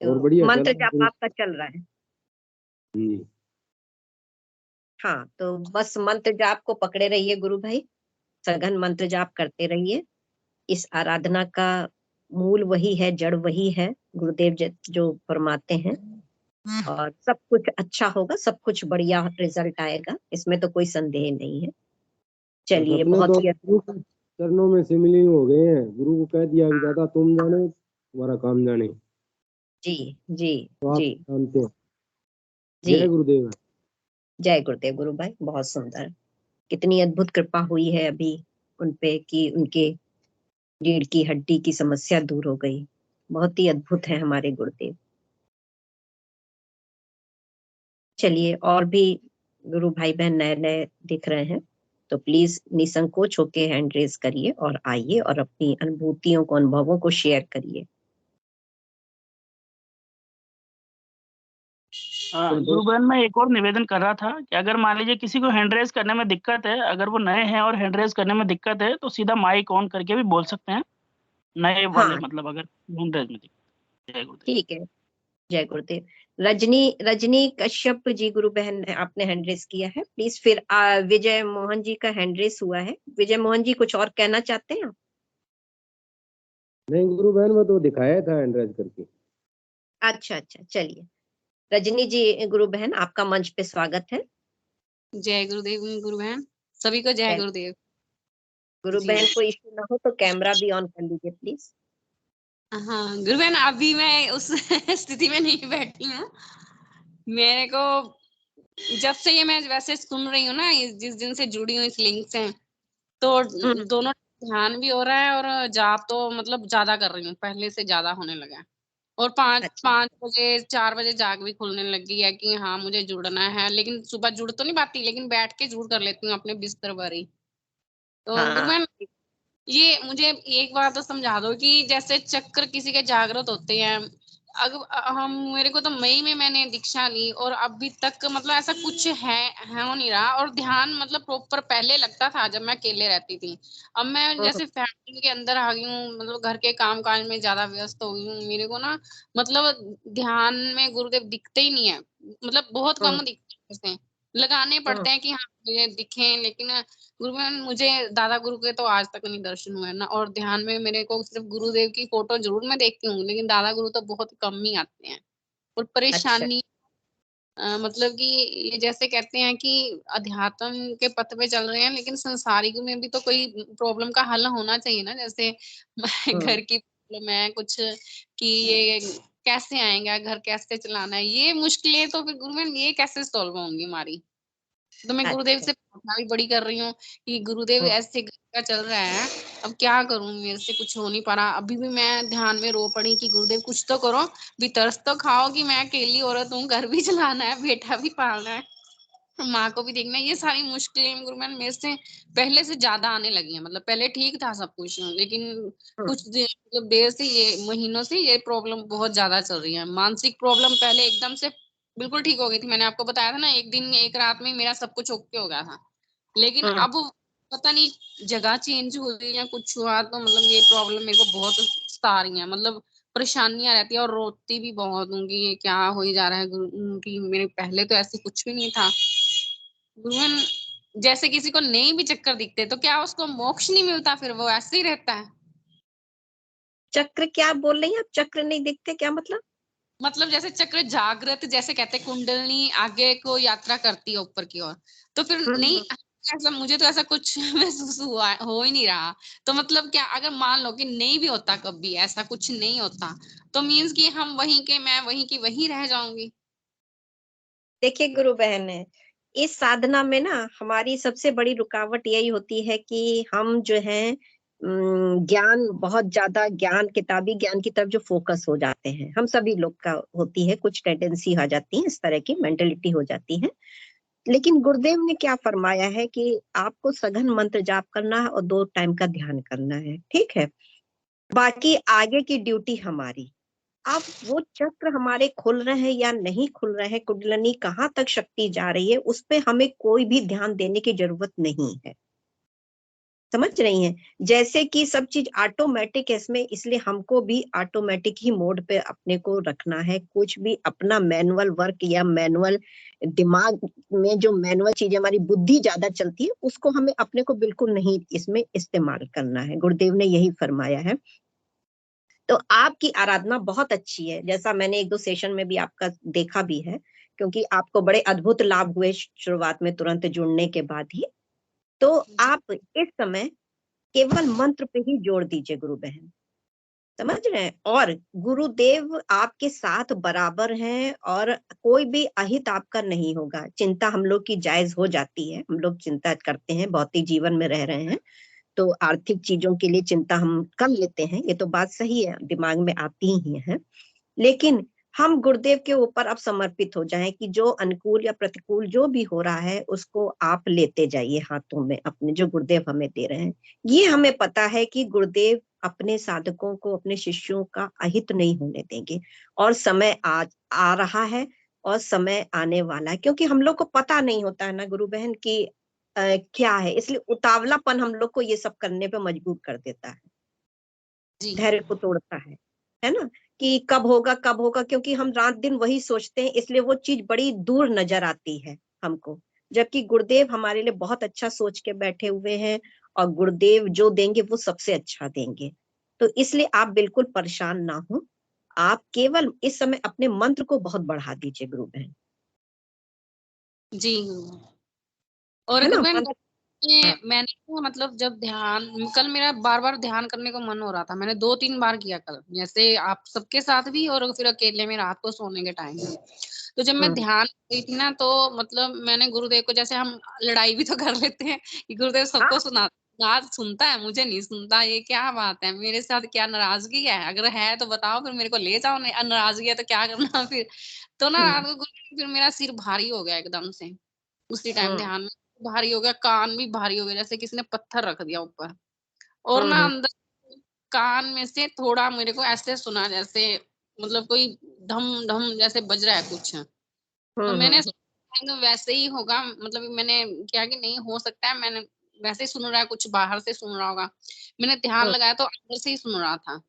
Speaker 3: और
Speaker 1: तो
Speaker 3: बढ़िया चल
Speaker 1: मंत्र
Speaker 3: रहा है
Speaker 1: जाप
Speaker 3: गुरु।
Speaker 1: आपका चल रहा है?
Speaker 3: जी।
Speaker 1: हाँ, तो बस मंत्र जाप को पकड़े रहिए गुरु भाई, सघन मंत्र जाप करते रहिए। इस आराधना का मूल वही है, जड़ वही है, गुरुदेव जो फरमाते हैं। और सब कुछ अच्छा होगा, सब कुछ बढ़िया रिजल्ट आएगा, इसमें तो कोई संदेह नहीं है।
Speaker 3: बस
Speaker 1: चलिए,
Speaker 3: अपने तो
Speaker 1: बहुत ही
Speaker 3: गुरु के चरणों में सिमली हो गए हैं। गुरु को कह दिया कि दादा तुम जाने, तुम्हारा काम जाने।
Speaker 1: जी जी
Speaker 3: तो आप
Speaker 1: जी
Speaker 3: जानते हैं। जय
Speaker 1: जी।
Speaker 3: गुरुदेव।
Speaker 1: जय गुरुदेव गुरु भाई, बहुत सुंदर। कितनी अद्भुत कृपा हुई है अभी उन पे कि उनके रीढ़ की हड्डी की समस्या दूर हो गई। बहुत ही अद्भुत है हमारे गुरुदेव। चलिए, और भी गुरु भाई बहन नए नए दिख रहे हैं, तो प्लीज निसंकोच होके हैंड रेज करिए और आइए और अपनी अनुभूतियों को, अनुभवों को शेयर करिए।
Speaker 4: गुरु बहन, मैं एक और निवेदन कर रहा था कि अगर मान लीजिए किसी को हैंड रेज करने में दिक्कत है, अगर वो नए हैं और हैंड रेज करने में दिक्कत है, तो सीधा माइक ऑन करके भी बोल सकते हैं, नए वाले
Speaker 1: हाँ,
Speaker 4: मतलब अगर हैंड रेज में दिक्कत। जय गुरुदेव।
Speaker 1: ठीक है। जय गुरुदेव। रजनी रजनी कश्यप जी गुरु बहन, आपने हैंड रेस किया है, प्लीज। फिर विजय मोहन जी का हैंड रेस हुआ है। विजय मोहन जी कुछ और कहना चाहते हैं?
Speaker 3: नहीं गुरु बहन, मैं तो दिखाया था एंड्राइड करके।
Speaker 1: अच्छा अच्छा, चलिए। रजनी जी गुरु बहन, आपका मंच पे स्वागत है।
Speaker 5: जय गुरुदेव गुरु बहन, सभी को जय गुरुदेव।
Speaker 1: गुरु
Speaker 5: जी
Speaker 1: बहन को इश्यू ना हो तो कैमरा भी ऑन कर लीजिए प्लीज।
Speaker 5: हाँ गुरु बहन, अभी मैं उस स्थिति में नहीं बैठी हूँ। मेरे को जब से ये मैं वैसे सुन रही हूँ ना, जिस दिन से जुड़ी हूँ इस लिंक से, तो दोनों ध्यान भी हो रहा है और जाप तो मतलब ज्यादा कर रही हूँ, पहले से ज्यादा होने लगा है। और 5 बजे 4 बजे जाग भी खुलने लगी है कि हाँ मुझे जुड़ना है, लेकिन सुबह जुड़ तो नहीं पाती, लेकिन बैठ के जुड़ कर लेती हूँ अपने बिस्तर पर ही। तो गुरु
Speaker 1: हाँ
Speaker 5: बहन, ये मुझे एक बात तो समझा दो कि जैसे चक्र किसी के जागृत होते हैं, अगर हम, मेरे को तो मई में मैंने दीक्षा ली और अभी तक मतलब ऐसा कुछ है हो नहीं रहा। और ध्यान मतलब प्रॉपर पहले लगता था जब मैं अकेले रहती थी। अब मैं जैसे फैमिली के अंदर आ गई हूँ, मतलब घर के काम काज में ज्यादा व्यस्त हो गई हूँ, मेरे को ना मतलब ध्यान में गुरुदेव दिखते ही नहीं है, मतलब बहुत कम दिखते हैं। लगाने पड़ते हैं कि हाँ मुझे दिखें, लेकिन गुरु में मुझे दादा गुरु के तो आज तक नहीं दर्शन हुए ना। और ध्यान में मेरे को सिर्फ गुरुदेव की फोटो जरूर मैं देखती हूँ, लेकिन दादा गुरु तो बहुत कम ही आते हैं। और
Speaker 1: अच्छा।
Speaker 5: परेशानी मतलब कि ये जैसे कहते हैं कि अध्यात्म के पथ पे चल रहे हैं, लेकिन संसारिक में भी तो कोई प्रॉब्लम का हल होना चाहिए ना। जैसे घर की प्रॉब्लम है कुछ कि ये कैसे आएगा, घर कैसे चलाना है, ये मुश्किलें तो फिर गुरु में ये कैसे सॉल्व होंगी हमारी। तो मैं गुरुदेव
Speaker 1: अच्छा।
Speaker 5: से प्रार्थना भी बड़ी कर रही हूँ कि गुरुदेव ऐसे घर का चल रहा है, अब क्या करूं, मेरे से कुछ हो नहीं पा रहा। अभी भी मैं ध्यान में रो पड़ी कि गुरुदेव कुछ तो करो, भी तरस तो खाओ कि मैं अकेली औरत हूँ, घर भी चलाना है, बेटा भी पालना है, माँ को भी देखना है। ये सारी मुश्किलें गुरुमैन मेरे से पहले से ज्यादा आने लगी हैं। मतलब पहले ठीक था सब कुछ, लेकिन कुछ मतलब देर से, ये महीनों से ये प्रॉब्लम बहुत ज्यादा चल रही है। मानसिक प्रॉब्लम पहले एकदम से बिल्कुल ठीक हो गई थी, मैंने आपको बताया था ना, एक दिन एक रात में मेरा सब कुछ ओके हो गया था। लेकिन अब पता नहीं जगह चेंज हो गई या कुछ हुआ, तो मतलब ये प्रॉब्लम मेरे को बहुत सता रही है। मतलब परेशानियां रहती है और रोती भी बहुत हूँ कि ये क्या हो ही जा रहा है कि मेरे पहले तो ऐसे कुछ भी नहीं था। गुरुवन, जैसे किसी को नहीं भी चक्कर दिखते तो क्या उसको मोक्ष नहीं मिलता, फिर वो ऐसे ही रहता है?
Speaker 1: चक्र क्या बोल रही हैं आप? चक्र नहीं दिखते क्या मतलब?
Speaker 5: मतलब जैसे चक्र जागृत, जैसे कहते हैं कुंडलनी आगे को यात्रा करती है ऊपर की ओर, तो फिर नहीं ऐसा, मुझे तो ऐसा कुछ महसूस हुआ हो ही नहीं रहा। तो मतलब क्या, अगर मान लो कि नहीं भी होता, कभी ऐसा कुछ नहीं होता, तो मीन्स कि हम वहीं के, मैं वहीं की वहीं रह जाऊंगी।
Speaker 1: देखिए गुरु बहन, इस साधना में ना हमारी सबसे बड़ी रुकावट यही होती है कि हम जो है ज्ञान, बहुत ज्यादा ज्ञान, किताबी ज्ञान की तरफ जो फोकस हो जाते हैं, हम सभी लोग का होती है, कुछ टेंडेंसी आ जाती है, इस तरह की मेंटेलिटी हो जाती है। लेकिन गुरुदेव ने क्या फरमाया है कि आपको सघन मंत्र जाप करना है और 2 टाइम का ध्यान करना है, ठीक है। बाकी आगे की ड्यूटी हमारी। अब वो चक्र हमारे खुल रहे हैं या नहीं खुल रहे हैं, कुंडलनी कहाँ तक शक्ति जा रही है, उस पे हमें कोई भी ध्यान देने की जरूरत नहीं है। समझ रही हैं? जैसे कि सब चीज ऑटोमेटिक है इसमें, इसलिए हमको भी ऑटोमेटिक ही मोड पे अपने को रखना है। कुछ भी अपना मैनुअल वर्क या मैनुअल दिमाग में जो मैनुअल चीजें हमारी बुद्धि ज्यादा चलती है, उसको हमें अपने को बिल्कुल नहीं इसमें इस्तेमाल करना है। गुरुदेव ने यही फरमाया है। तो आपकी आराधना बहुत अच्छी है, जैसा मैंने 1-2 सेशन में भी आपका देखा भी है, क्योंकि आपको बड़े अद्भुत लाभ हुए शुरुआत में तुरंत जुड़ने के बाद ही। तो आप इस समय केवल मंत्र पे ही जोड़ दीजिए गुरु बहन, समझ रहे हैं? और गुरुदेव आपके साथ बराबर हैं और कोई भी अहित आपका नहीं होगा। चिंता हम लोग की जायज हो जाती है, हम लोग चिंता करते हैं, भौतिक जीवन में रह रहे हैं, तो आर्थिक चीजों के लिए चिंता हम कर लेते हैं, ये तो बात सही है, दिमाग में आती ही है। लेकिन हम गुरुदेव के ऊपर अब समर्पित हो जाएं कि जो अनुकूल या प्रतिकूल जो भी हो रहा है, उसको आप लेते जाइए हाथों में अपने, जो गुरुदेव हमें दे रहे हैं। ये हमें पता है कि गुरुदेव अपने साधकों को, अपने शिष्यों का अहित नहीं होने देंगे। और समय आ रहा है और समय आने वाला है, क्योंकि हम लोग को पता नहीं होता है ना गुरु बहन की क्या है, इसलिए उतावलापन हम लोग को ये सब करने पे मजबूर कर देता है,
Speaker 5: जी
Speaker 1: धैर्य को तोड़ता है ना, कि कब होगा कब होगा, क्योंकि हम रात दिन वही सोचते हैं, इसलिए वो चीज बड़ी दूर नजर आती है हमको। जबकि गुरुदेव हमारे लिए बहुत अच्छा सोच के बैठे हुए हैं, और गुरुदेव जो देंगे वो सबसे अच्छा देंगे। तो इसलिए आप बिल्कुल परेशान ना हो, आप केवल इस समय अपने मंत्र को बहुत बढ़ा दीजिए गुरु बहन,
Speaker 5: जी। और
Speaker 1: है ना?
Speaker 5: गुरुबहन,
Speaker 1: मंत्र,
Speaker 5: ये
Speaker 1: हाँ,
Speaker 5: मैंने तो मतलब जब ध्यान, कल मेरा बार बार ध्यान करने को मन हो रहा था, मैंने 2-3 बार किया कल, जैसे आप सबके साथ भी और फिर अकेले में रात को सोने के टाइम भी। तो जब मैं ध्यान कर रही थी ना, तो मतलब मैंने गुरुदेव को, जैसे हम लड़ाई भी तो कर लेते हैं कि गुरुदेव सबको
Speaker 1: हाँ,
Speaker 5: सुना, आज सुनता है मुझे नहीं सुनता, ये क्या बात है, मेरे साथ क्या नाराजगी है, अगर है तो बताओ, फिर मेरे को ले जाओ, नहीं नाराजगी है तो क्या करना फिर। तो ना रात को गुरुदेव, फिर मेरा सिर भारी हो गया एकदम से, उसी टाइम ध्यान में भारी हो गया, कान भी भारी हो गए, जैसे किसी ने पत्थर रख दिया ऊपर। और ना अंदर कान में से थोड़ा मेरे को ऐसे सुना, जैसे मतलब कोई ढम ढम जैसे बज रहा है कुछ। तो मैंने सोचा कि वैसे ही होगा, मतलब मैंने क्या कि नहीं हो सकता है, मैंने वैसे ही सुन रहा है, कुछ बाहर से सुन रहा होगा। मैंने ध्यान लगाया तो अंदर से ही सुन रहा था,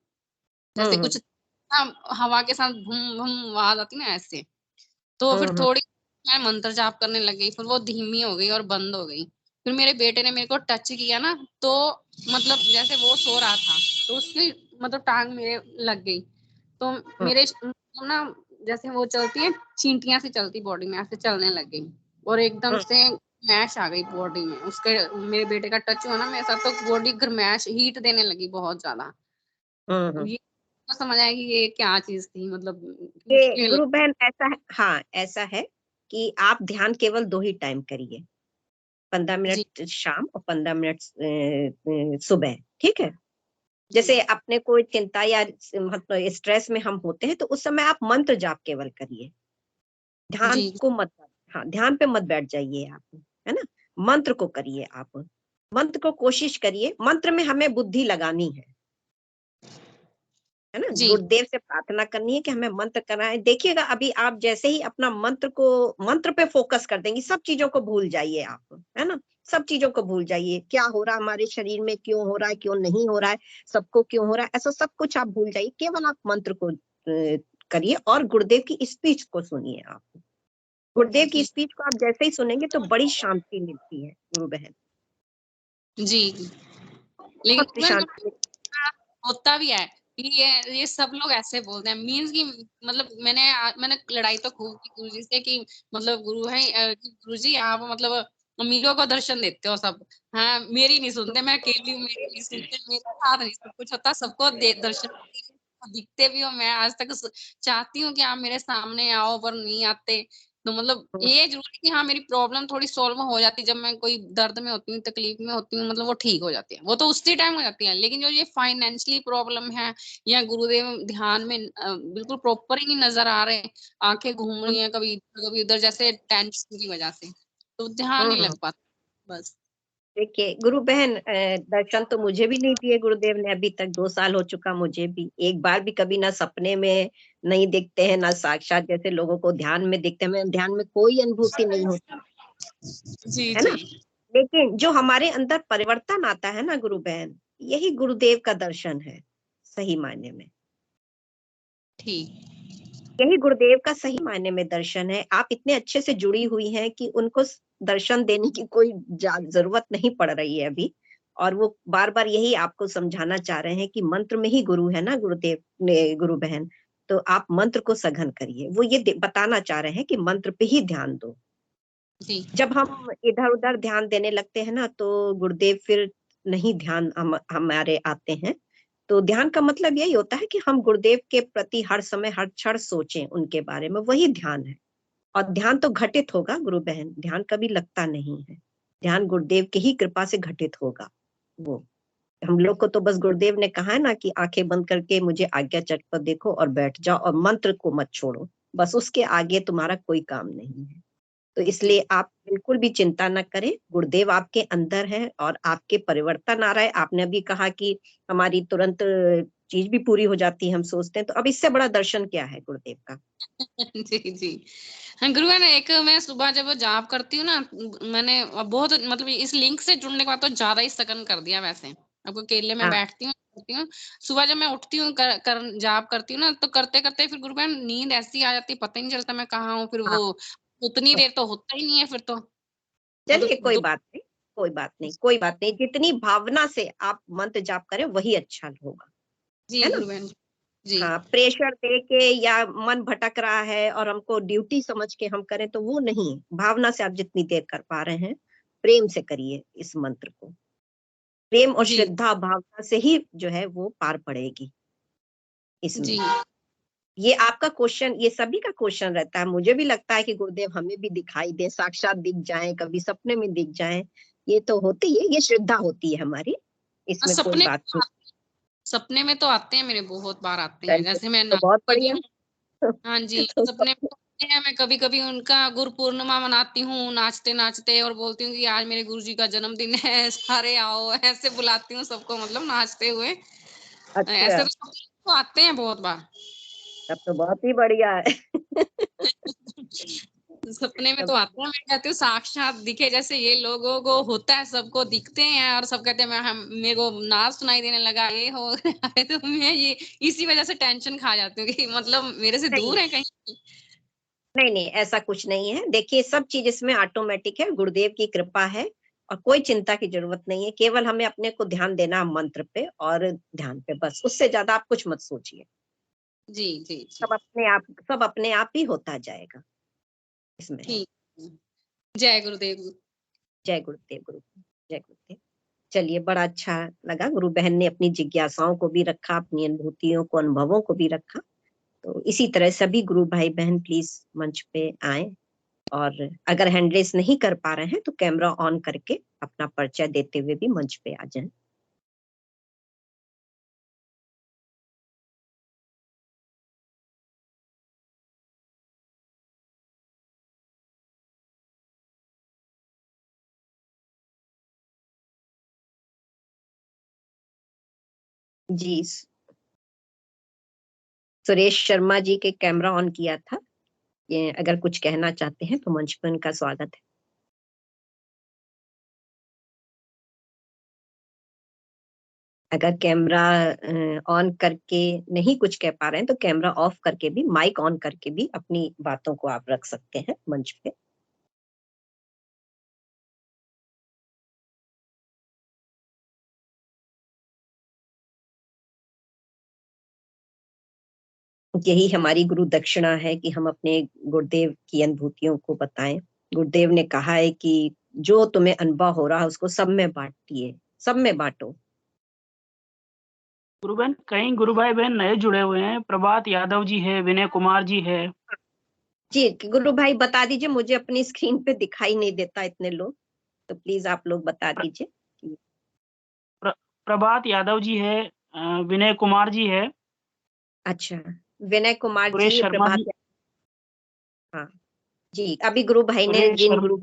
Speaker 5: जैसे कुछ हवा के साथ भूम भूम आवाज आती ना ऐसे। तो फिर थोड़ी मैं मंत्र जाप करने लग गई, फिर वो धीमी हो गई और बंद हो गई। फिर मेरे बेटे ने मेरे को टच किया ना, तो मतलब जैसे वो सो रहा था, तो उसकी मतलब टांग मेरे लग गई। तो मेरे ना, जैसे वो चलती है चींटियां से चलती बॉडी में, ऐसे चलने लग गई, और एकदम से गरमैश आ गई बॉडी में। उसके मेरे बेटे का टच हुआ ना मेरे साथ, तो बॉडी गरमैश हीट देने लगी बहुत ज्यादा। ये तो समझ आया कि ये क्या चीज थी, मतलब
Speaker 1: ये
Speaker 5: मुश्किल।
Speaker 1: गुरु बहन ऐसा है, हाँ ऐसा है कि आप ध्यान केवल 2 ही टाइम करिए, 15
Speaker 5: जी
Speaker 1: मिनट शाम और 15 मिनट सुबह, ठीक है। जैसे अपने कोई चिंता या मतलब स्ट्रेस में हम होते हैं तो उस समय आप मंत्र जाप केवल करिए, ध्यान
Speaker 5: जी
Speaker 1: को मत, हाँ ध्यान पे मत बैठ जाइए आप, है ना। मंत्र को करिए आप, मंत्र को कोशिश करिए, मंत्र में हमें बुद्धि लगानी है ना।
Speaker 5: जी
Speaker 1: गुरुदेव से प्रार्थना करनी है कि हमें मंत्र कराएं। देखिएगा अभी आप जैसे ही अपना मंत्र पे फोकस कर देंगी, सब चीजों को भूल जाइए आप, है ना। सब चीजों को भूल जाइए, क्या हो रहा है हमारे शरीर में, क्यों हो रहा है, क्यों नहीं हो रहा है, सबको क्यों हो रहा है, ऐसा सब कुछ आप भूल जाइए। केवल आप मंत्र को करिए और गुरुदेव की स्पीच को सुनिए आप। गुरुदेव की
Speaker 5: जी
Speaker 1: स्पीच को आप जैसे ही सुनेंगे तो बड़ी शांति मिलती है गुरु बहन,
Speaker 5: जी लेकिन
Speaker 1: बहुत
Speaker 5: मैं
Speaker 1: शांति।
Speaker 5: होता भी है कि ये सब लोग ऐसे बोलते हैं, मीन्स कि मतलब मैंने लड़ाई तो खूब की गुरु जी से कि मतलब गुरु है गुरु जी आप मतलब अमीरों को दर्शन देते हो सब, हाँ मेरी नहीं सुनते, मैं अकेली हूँ, मेरी नहीं सुनते, मेरे साथ नहीं सब कुछ होता, सबको दर्शन दिखते भी हो। मैं आज तक चाहती हूँ कि आप मेरे सामने आओ पर नहीं आते। तो मतलब ये जरूर है कि हाँ मेरी प्रॉब्लम थोड़ी सॉल्व हो जाती है जब मैं कोई दर्द में होती हूँ, तकलीफ में होती हूँ, मतलब वो ठीक हो जाती है, वो तो उसी टाइम हो जाती है। लेकिन जो ये फाइनेंशियली प्रॉब्लम है या गुरुदेव ध्यान में बिल्कुल प्रॉपर ही नहीं नजर आ रहे, आंखें घूम रही हैं कभी उधर जैसे टेंशन की वजह से, तो ध्यान नहीं लग पाता बस।
Speaker 1: देखिए गुरु बहन, दर्शन तो मुझे भी नहीं दिए गुरुदेव ने अभी तक, 2 साल हो चुका मुझे भी, एक बार भी कभी ना सपने में नहीं दिखते हैं ना साक्षात जैसे लोगों को ध्यान में दिखते हैं, हमें ध्यान में कोई अनुभूति नहीं होती,
Speaker 5: जी
Speaker 1: है
Speaker 5: जी
Speaker 1: ना। लेकिन जो हमारे अंदर परिवर्तन आता है ना गुरु बहन, यही गुरुदेव का दर्शन है सही मायने में,
Speaker 5: ठीक
Speaker 1: यही गुरुदेव का सही मायने में दर्शन है। आप इतने अच्छे से जुड़ी हुई हैं कि उनको दर्शन देने की कोई जरूरत नहीं पड़ रही है अभी, और वो बार बार यही आपको समझाना चाह रहे हैं कि मंत्र में ही गुरु है ना गुरुदेव ने, गुरु बहन। तो आप मंत्र को सघन करिए, वो ये बताना चाह रहे हैं कि मंत्र पे ही ध्यान दो।
Speaker 5: जी
Speaker 1: जब हम इधर उधर ध्यान देने लगते हैं ना तो गुरुदेव फिर नहीं ध्यान हमारे आते हैं। तो ध्यान का मतलब यही होता है कि हम गुरुदेव के प्रति हर समय हर क्षण सोचें उनके बारे में, वही ध्यान है। और ध्यान तो घटित होगा गुरु बहन, ध्यान कभी लगता नहीं है, ध्यान गुरुदेव की ही कृपा से घटित होगा। वो हम लोग को तो बस गुरुदेव ने कहा है ना कि आंखें बंद करके मुझे आज्ञा चक्र पर देखो और बैठ जाओ और मंत्र को मत छोड़ो, बस उसके आगे तुम्हारा कोई काम नहीं है। तो इसलिए आप बिल्कुल भी चिंता न करें, गुरुदेव आपके अंदर है और आपके परिवर्तन आ रहा है। आपने अभी कहा कि हमारी तुरंत चीज भी पूरी हो जाती है, हम सोचते हैं, तो अब इससे बड़ा दर्शन क्या है गुरुदेव का।
Speaker 5: जी जी हाँ गुरुवार एक मैं सुबह जब जाप करती हूँ ना, मैंने बहुत मतलब इस लिंक से जुड़ने के बाद तो ज्यादा ही सघन कर दिया। वैसे आपको अकेले में
Speaker 1: हाँ
Speaker 5: बैठती हूँ करती हूँ, सुबह जब मैं उठती हूँ जाप करती हूँ ना, तो करते करते फिर गुरुवार नींद ऐसी आ जाती है, पता ही नहीं चलता मैं कहाँ हूँ। फिर
Speaker 1: हाँ,
Speaker 5: वो उतनी देर तो होता ही नहीं है फिर तो
Speaker 1: चलिए
Speaker 5: मतलब
Speaker 1: कोई बात नहीं, कोई बात नहीं, कोई बात नहीं, जितनी भावना से आप मंत्र जाप करें वही अच्छा होगा,
Speaker 5: जी
Speaker 1: है ना।
Speaker 5: गुरुवार जी
Speaker 1: हाँ, प्रेशर दे के या मन भटक रहा है और हमको ड्यूटी समझ के हम करें तो वो नहीं, भावना से आप जितनी देर कर पा रहे हैं प्रेम से करिए इस मंत्र को, प्रेम और
Speaker 5: जी
Speaker 1: श्रद्धा भावना से ही जो है वो पार पड़ेगी इसमें।
Speaker 5: जी
Speaker 1: ये आपका क्वेश्चन, ये सभी का क्वेश्चन रहता है, मुझे भी लगता है कि गुरुदेव हमें भी दिखाई दे, साक्षात दिख जाएं, कभी सपने में दिख जाएं, ये तो होती है, ये श्रद्धा होती है हमारी,
Speaker 5: हाँ,
Speaker 1: इसमें कोई बात नहीं।
Speaker 5: सपने में तो आते हैं मेरे, बहुत बार आते हैं,
Speaker 1: चलिए
Speaker 5: जैसे मैं
Speaker 1: तो बहुत
Speaker 5: नाचती भी
Speaker 1: बढ़िया।
Speaker 5: हूँ। हाँ जी,
Speaker 1: तो
Speaker 5: सपने में आते हैं, मैं कभी-कभी उनका गुरु पूर्णिमा मनाती हूँ नाचते-नाचते और बोलती हूँ कि आज मेरे गुरुजी का जन्मदिन है, सारे आओ, ऐसे बुलाती हूँ सबको मतलब नाचते हुए।
Speaker 1: अच्छा,
Speaker 5: ऐसे तो सपने तो आते हैं बहुत बार।
Speaker 1: तब तो बहुत ही बढ़िया है।
Speaker 5: सपने में
Speaker 1: तब
Speaker 5: तो आते हैं, मैं कहती हूँ साक्षात दिखे, जैसे ये लोगों को होता है, सबको दिखते हैं और सब कहते हैं मैं हम मेरे को नाच सुनाई देने लगा, ये हो अरे तो मैं ये इसी वजह से टेंशन खा जाती हूँ कि मतलब मेरे से
Speaker 1: नहीं
Speaker 5: दूर है कहीं।
Speaker 1: नहीं नहीं, ऐसा कुछ नहीं है, देखिए सब चीज इसमें ऑटोमेटिक है, गुरुदेव की कृपा है और कोई चिंता की जरूरत नहीं है, केवल हमें अपने को ध्यान देना है मंत्र पे और ध्यान पे, बस उससे ज्यादा आप कुछ मत सोचिए।
Speaker 5: जी, जी, जी।
Speaker 1: सब अपने आप ही होता जाएगा इसमें।
Speaker 5: ठीक है। जय गुरुदेव।
Speaker 1: जय गुरुदेव, गुरु जय गुरुदेव। चलिए बड़ा अच्छा लगा, गुरु बहन ने अपनी जिज्ञासाओं को भी रखा, अपनी अनुभूतियों को, अनुभवों को भी रखा। तो इसी तरह सभी गुरु भाई बहन प्लीज मंच पे आए और अगर हैंड रेस नहीं कर पा रहे हैं तो कैमरा ऑन करके अपना परिचय देते हुए भी मंच पे आ जाएं। जी, सुरेश शर्मा जी के कैमरा ऑन किया था, ये अगर कुछ कहना चाहते हैं तो मंच पर उनका स्वागत है। अगर कैमरा ऑन करके नहीं कुछ कह पा रहे हैं तो कैमरा ऑफ करके भी, माइक ऑन करके भी अपनी बातों को आप रख सकते हैं मंच पे। यही हमारी गुरु दक्षिणा है कि हम अपने गुरुदेव की अनुभूतियों को बताएं। गुरुदेव ने कहा है कि जो तुम्हें अनुभव हो रहा है उसको सब में बांटिए, सब में बांटो।
Speaker 4: गुरु बहन, कई गुरु भाई बहन नए जुड़े हुए हैं। प्रभात यादव जी है, विनय कुमार जी है।
Speaker 1: जी गुरु भाई बता दीजिए, मुझे अपनी स्क्रीन पे दिखाई नहीं देता इतने लोग, तो प्लीज आप लोग बता दीजिए।
Speaker 4: प्रभात यादव जी है, विनय कुमार जी है,
Speaker 1: अच्छा, विनय कुमार
Speaker 4: सुरेश
Speaker 1: जी,
Speaker 4: शर्मा
Speaker 1: प्रभात,
Speaker 4: जी,
Speaker 1: हाँ जी। अभी गुरु भाई ने
Speaker 4: सुरेश
Speaker 1: जिन
Speaker 4: शर्मा,
Speaker 1: गुरु,